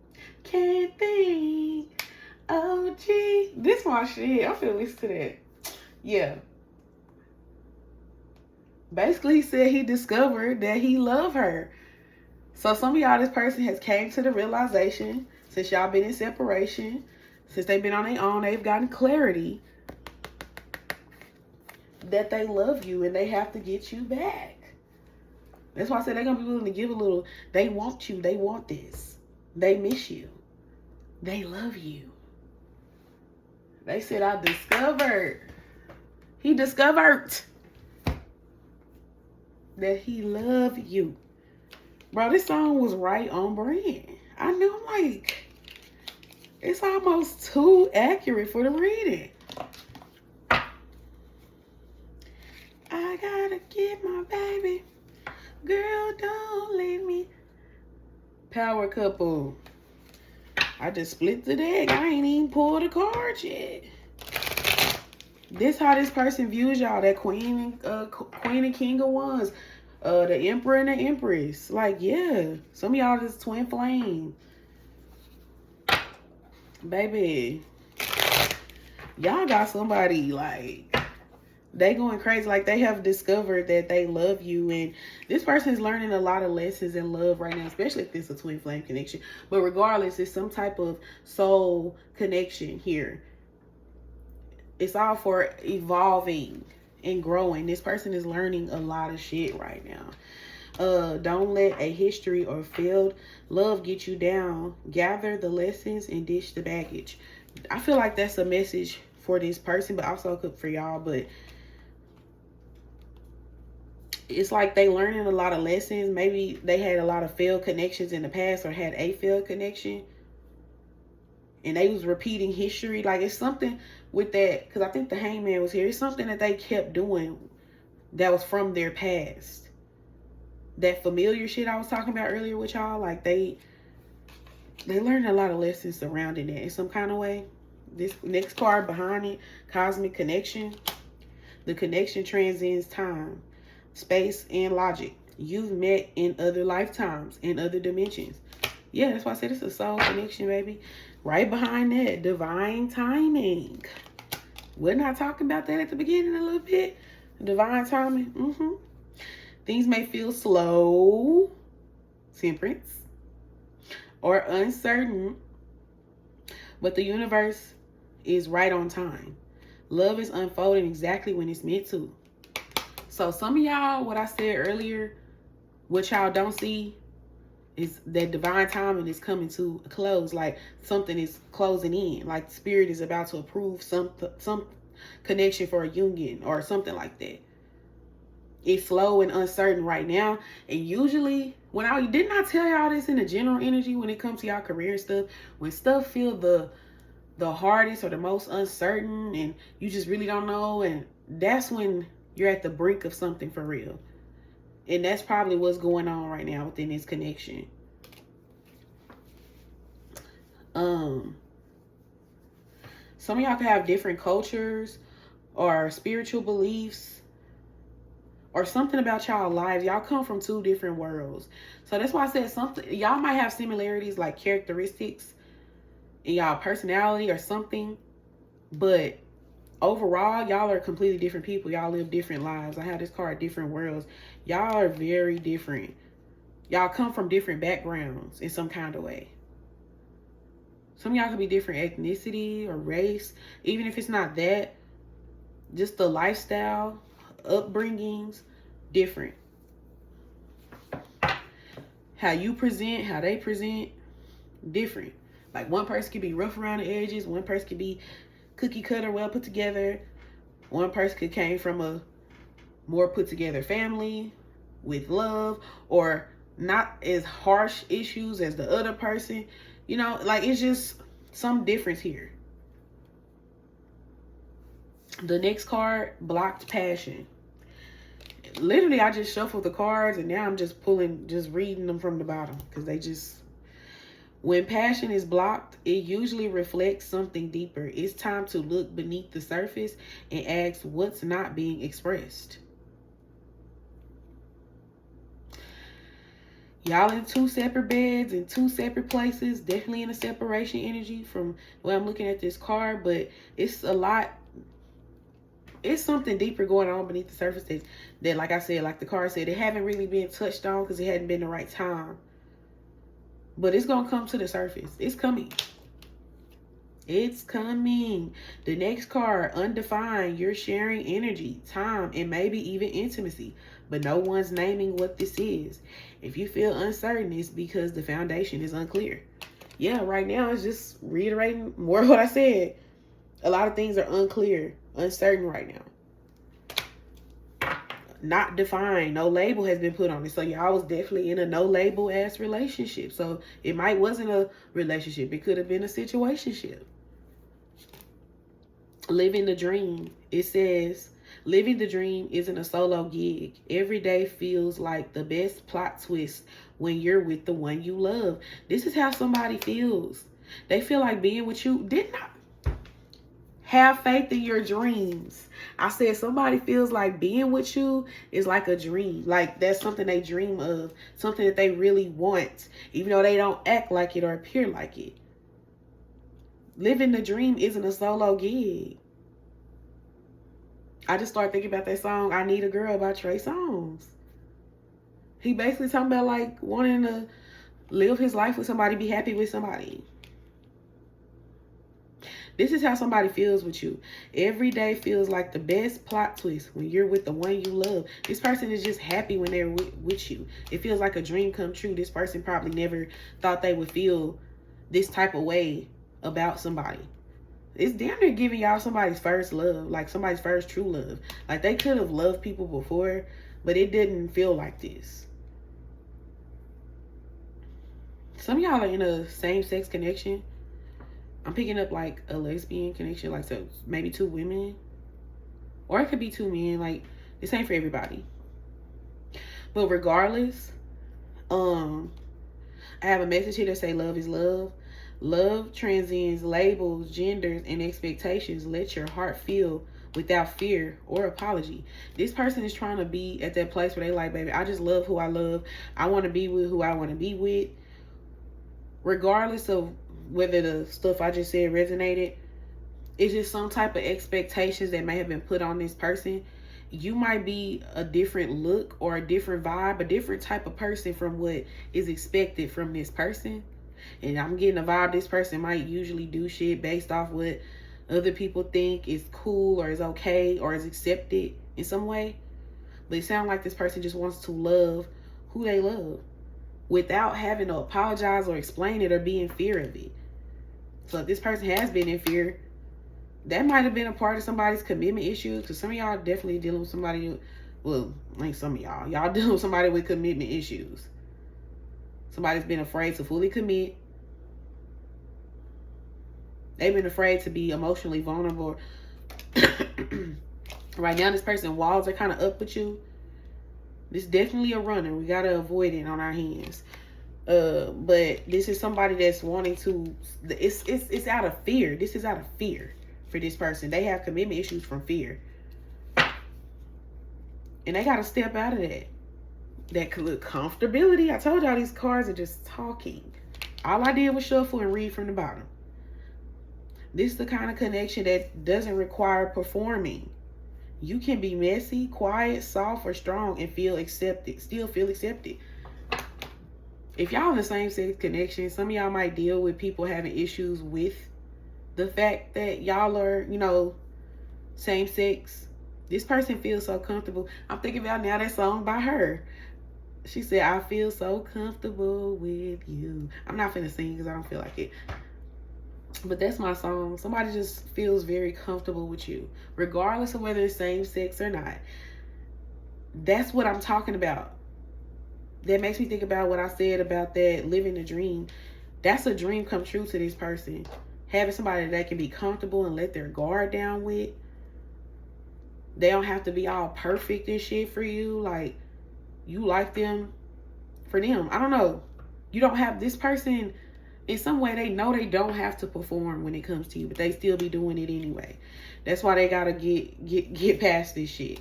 Can't think. Oh, gee. This my shit. I'm finna listen to that. Yeah. Basically, he said he discovered that he loved her. So some of y'all, this person has came to the realization, since y'all been in separation, since they've been on their own, they've gotten clarity that they love you and they have to get you back. That's why I said they're going to be willing to give a little. They want you. They want this. They miss you. They love you. They said, I discovered. He discovered that he loved you. Bro, this song was right on brand. I knew, like, it's almost too accurate for the reading. I gotta get my baby. Power couple. I just split the deck. I ain't even pulled a card yet. This how this person views y'all. That queen and king of wands. The emperor and the empress. Like, yeah. Some of y'all just twin flame. Baby. Y'all got somebody, like, they going crazy. Like, they have discovered that they love you. And this person is learning a lot of lessons in love right now, especially if it's a twin flame connection. But regardless, it's some type of soul connection here. It's all for evolving and growing. This person is learning a lot of shit right now. Don't let a history or failed love get you down. Gather the lessons and dish the baggage. I feel like that's a message for this person, but also for y'all. But it's like they learning a lot of lessons. Maybe they had a lot of failed connections in the past, or had a failed connection, and they was repeating history. Like, it's something with that, because I think the hangman was here. It's something that they kept doing that was from their past. That familiar shit I was talking about earlier with y'all. Like, they learned a lot of lessons surrounding that in some kind of way. This next card behind it, cosmic connection. The connection transcends time, space, and logic. You've met in other lifetimes, in other dimensions. Yeah, that's why I said it's a soul connection, baby. Right behind that, divine timing. Wasn't I talking about that at the beginning a little bit? Divine timing. Things may feel slow, temperance, or uncertain, but the universe is right on time. Love is unfolding exactly when it's meant to. So some of y'all, what I said earlier, what y'all don't see is that divine timing is coming to a close. Like, something is closing in. Like, spirit is about to approve some connection for a union or something like that. It's slow and uncertain right now. And usually, when didn't I tell y'all this in the general energy when it comes to y'all career and stuff? When stuff feel the hardest or the most uncertain, and you just really don't know, and that's when you're at the brink of something for real. And that's probably what's going on right now within this connection. Some of y'all can have different cultures or spiritual beliefs or something about y'all lives. Y'all come from two different worlds. So that's why I said something. Y'all might have similarities, like characteristics in y'all personality or something. But overall, y'all are completely different people. Y'all live different lives. I have this card, different worlds. Y'all are very different. Y'all come from different backgrounds in some kind of way. Some of y'all could be different ethnicity or race. Even if it's not that, just the lifestyle, upbringings, different. How you present, how they present, different. Like, one person could be rough around the edges. One person could be cookie cutter, well put together. One person could came from a more put together family with love, or not as harsh issues as the other person. You know, like, it's just some difference here. The next card, blocked passion. Literally, I just shuffled the cards, and now I'm just reading them from the bottom, because they just... When passion is blocked, it usually reflects something deeper. It's time to look beneath the surface and ask what's not being expressed. Y'all in two separate beds, in two separate places, definitely in a separation energy from where I'm looking at this card, but it's a lot. It's something deeper going on beneath the surface that, like I said, like the card said, it haven't really been touched on because it hadn't been the right time. But it's going to come to the surface. It's coming. It's coming. The next card, undefined. You're sharing energy, time, and maybe even intimacy. But no one's naming what this is. If you feel uncertain, it's because the foundation is unclear. Yeah, right now it's just reiterating more of what I said. A lot of things are unclear, uncertain right now. Not defined. No label has been put on it. So y'all was definitely in a no label ass relationship. So it might wasn't a relationship. It could have been a situationship. Living the dream. It says, Living the dream isn't a solo gig. Every day feels like the best plot twist when you're with the one you love. This is how somebody feels. They feel like being with you. Did not have faith in your dreams. I said somebody feels like being with you is like a dream. Like that's something they dream of. Something that they really want. Even though they don't act like it or appear like it. Living the dream isn't a solo gig. I just started thinking about that song, I Need a Girl by Trey Songz. He basically talking about like wanting to live his life with somebody, be happy with somebody. This is how somebody feels with you. Every day feels like the best plot twist when you're with the one you love. This person is just happy when they're with you. It feels like a dream come true. This person probably never thought they would feel this type of way about somebody. It's damn near giving y'all somebody's first love, like somebody's first true love. Like they could have loved people before, but it didn't feel like this. Some of y'all are in a same-sex connection. I'm picking up like a lesbian connection, like so maybe 2 women. Or it could be 2 men. Like this ain't for everybody. But regardless, I have a message here that say love is love. Love transcends labels, genders, and expectations. Let your heart feel without fear or apology. This person is trying to be at that place where they like, baby, I just love who I love. I want to be with who I want to be with. Regardless of whether the stuff I just said resonated, it's just some type of expectations that may have been put on this person. You might be a different look or a different vibe, a different type of person from what is expected from this person. And I'm getting a vibe this person might usually do shit based off what other people think is cool or is okay or is accepted in some way. But it sounds like this person just wants to love who they love without having to apologize or explain it or be in fear of it. So if this person has been in fear, that might have been a part of somebody's commitment issues. Because some of y'all definitely dealing with somebody, well, like some of y'all dealing with somebody with commitment issues. Somebody's been afraid to fully commit. They've been afraid to be emotionally vulnerable. Right now, this person's walls are kind of up with you. This is definitely a runner. We got to avoid it on our hands. But this is somebody that's wanting to, it's out of fear. This is out of fear for this person. They have commitment issues from fear. And they got to step out of that. That comfortability. I told y'all these cards are just talking. All I did was shuffle and read from the bottom. This is the kind of connection that doesn't require performing. You can be messy, quiet, soft, or strong and feel accepted. Still feel accepted. If y'all in the same sex connection, some of y'all might deal with people having issues with the fact that y'all are, you know, same sex. This person feels so comfortable. I'm thinking about now that song by her. She said, I feel so comfortable with you. I'm not finna sing because I don't feel like it. But that's my song. Somebody just feels very comfortable with you, regardless of whether it's same sex or not. That's what I'm talking about. That makes me think about what I said about that living the dream. That's a dream come true to this person. Having somebody that can be comfortable and let their guard down with. They don't have to be all perfect and shit for you. Like, you like them for them. I don't know. You don't have this person, in some way they know they don't have to perform when it comes to you, but they still be doing it anyway. That's why they gotta get past this shit.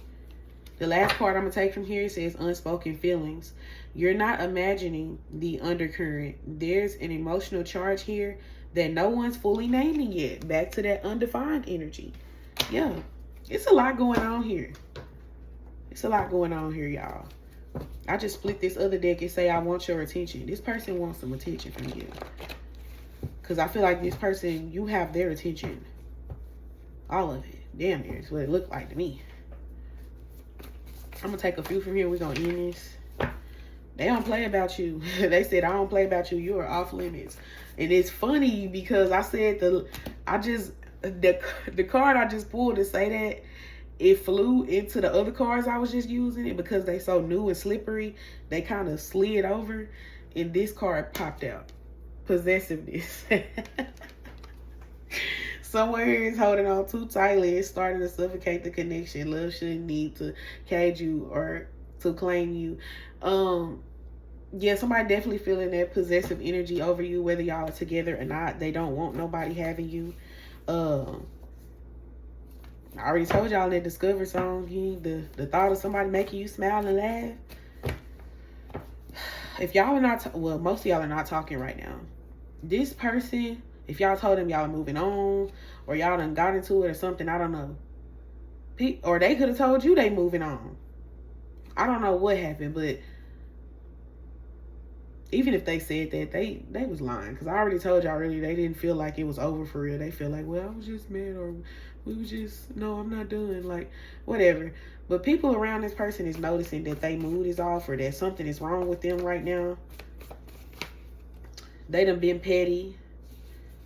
The last part I'm gonna take from here says unspoken feelings. You're not imagining the undercurrent. There's an emotional charge here that no one's fully naming yet. Back to that undefined energy. Yeah, it's a lot going on here. It's a lot going on here, y'all. I just split this other deck and say I want your attention. This person wants some attention from you. Because I feel like this person, you have their attention. All of it. Damn near is what it looked like to me. I'm going to take a few from here. We're going to end this. They don't play about you. They said, I don't play about you. You are off limits. And it's funny because I said the card I just pulled to say that, it flew into the other cards I was just using. And because they so new and slippery, they kind of slid over. And this card popped out. Possessiveness. Somewhere here is holding on too tightly. It's starting to suffocate the connection. Love shouldn't need to cage you or to claim you. Yeah, somebody definitely feeling that possessive energy over you, whether y'all are together or not. They don't want nobody having you. I already told y'all in that Discover song, the thought of somebody making you smile and laugh. If y'all are not, well, most of y'all are not talking right now. This person, if y'all told them y'all are moving on, or y'all done got into it or something, I don't know. Or they could have told you they moving on. I don't know what happened, but even if they said that, they was lying. Because I already told y'all earlier, they didn't feel like it was over for real. They feel like, well, I was just mad, or we was just, no, I'm not done. Like, whatever. But people around this person is noticing that their mood is off, or that something is wrong with them right now. They done been petty.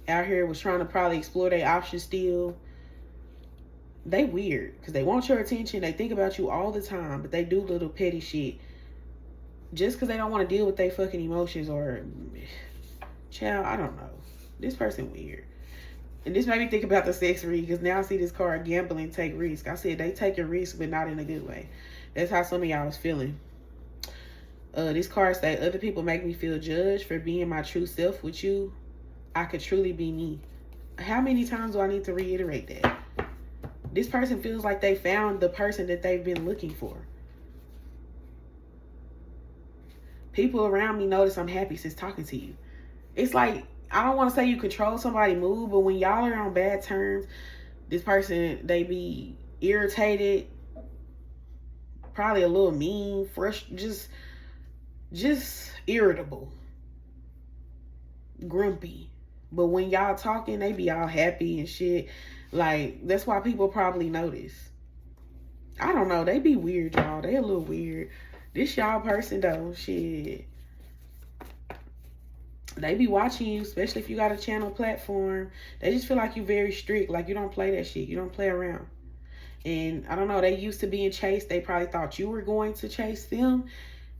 Out here was trying to probably explore their options still. They weird. Because they want your attention. They think about you all the time. But they do little petty shit. Just because they don't want to deal with their fucking emotions, or, child, I don't know. This person weird. And this made me think about the sex read, because now I see this card, gambling, take risk. I said they take a risk, but not in a good way. That's how some of y'all was feeling. This card say, other people make me feel judged for being my true self with you. I could truly be me. How many times do I need to reiterate that? This person feels like they found the person that they've been looking for. People around me notice I'm happy since talking to you. It's like, I don't want to say you control somebody's mood, but when y'all are on bad terms, this person, they be irritated, probably a little mean, just irritable, grumpy. But when y'all talking, they be all happy and shit. Like, that's why people probably notice. I don't know. They be weird, y'all. They a little weird. This y'all person, though, shit. They be watching you, especially if you got a channel platform. They just feel like you very strict. Like, you don't play that shit. You don't play around. And I don't know. They used to being chased. They probably thought you were going to chase them.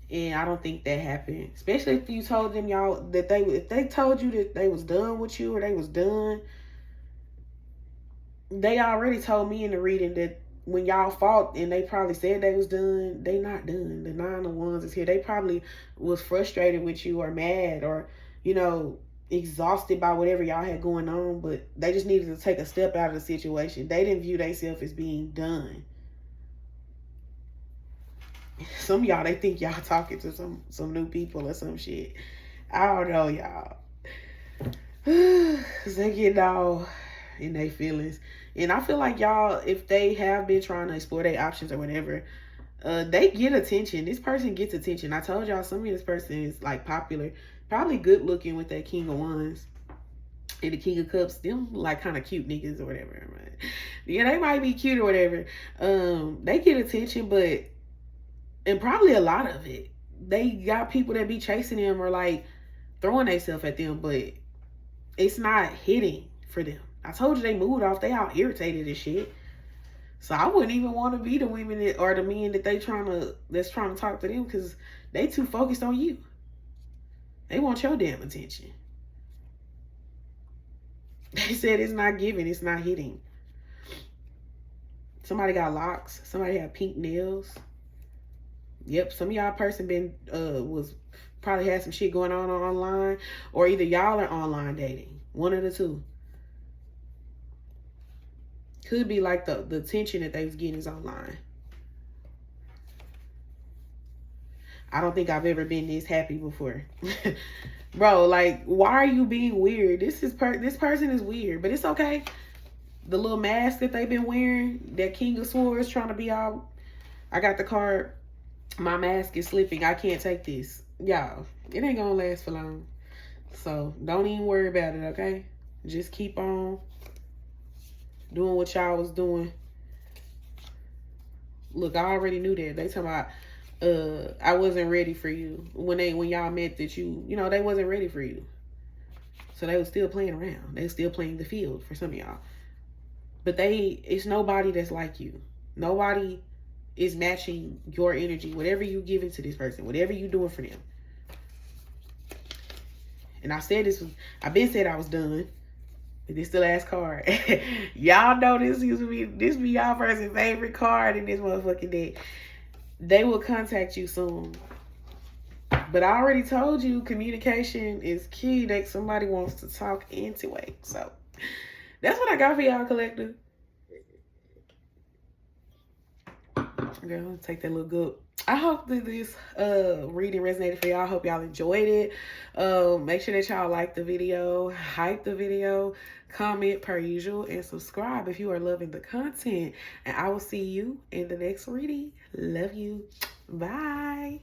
And I don't think that happened. Especially if you told them, y'all, that if they told you that they was done with you, or they was done. They already told me in the reading that when y'all fought and they probably said they was done, they not done. The 9 of Wands is here. They probably was frustrated with you, or mad, or, you know, exhausted by whatever y'all had going on. But they just needed to take a step out of the situation. They didn't view themselves as being done. Some of y'all, they think y'all talking to some new people or some shit. I don't know, y'all. Because they get all in their feelings. And I feel like y'all, if they have been trying to explore their options or whatever, they get attention. This person gets attention. I told y'all, some of this person is like popular, probably good looking with that King of Wands and the King of Cups. Them like kind of cute niggas or whatever. Yeah, they might be cute or whatever. They get attention, but, and probably a lot of it, they got people that be chasing them or like throwing themselves at them, but it's not hitting for them. I told you they moved off. They all irritated and shit. So I wouldn't even want to be the women that, or the men that that's trying to talk to them, because they too focused on you. They want your damn attention. They said it's not giving, it's not hitting. Somebody got locks. Somebody had pink nails. Yep, some of y'all person was probably had some shit going on online, or either y'all are online dating. One of the two. Could be like the attention that they was getting is online. I don't think I've ever been this happy before. Bro, like, why are you being weird? This person is weird, but it's okay. The little mask that they've been wearing, that King of Swords trying to be all, I got the card, my mask is slipping, I can't take this. Y'all, it ain't gonna last for long. So don't even worry about it, okay? Just keep on doing what y'all was doing. Look, I already knew that. They talking about I wasn't ready for you. When y'all met that you know, they wasn't ready for you. So they was still playing around. They was still playing the field for some of y'all. But it's nobody that's like you. Nobody is matching your energy. Whatever you giving to this person, whatever you doing for them. And I said I've been said I was done. This the last card. Y'all know this be y'all person's favorite card in this motherfucking deck. They will contact you soon. But I already told you communication is key. That somebody wants to talk anyway. So that's what I got for y'all, collective. Girl, take that little good. I hope that this reading resonated for y'all. I hope y'all enjoyed it. Make sure that y'all like the video, hype the video, comment per usual, and subscribe if you are loving the content. And I will see you in the next reading. Love you. Bye.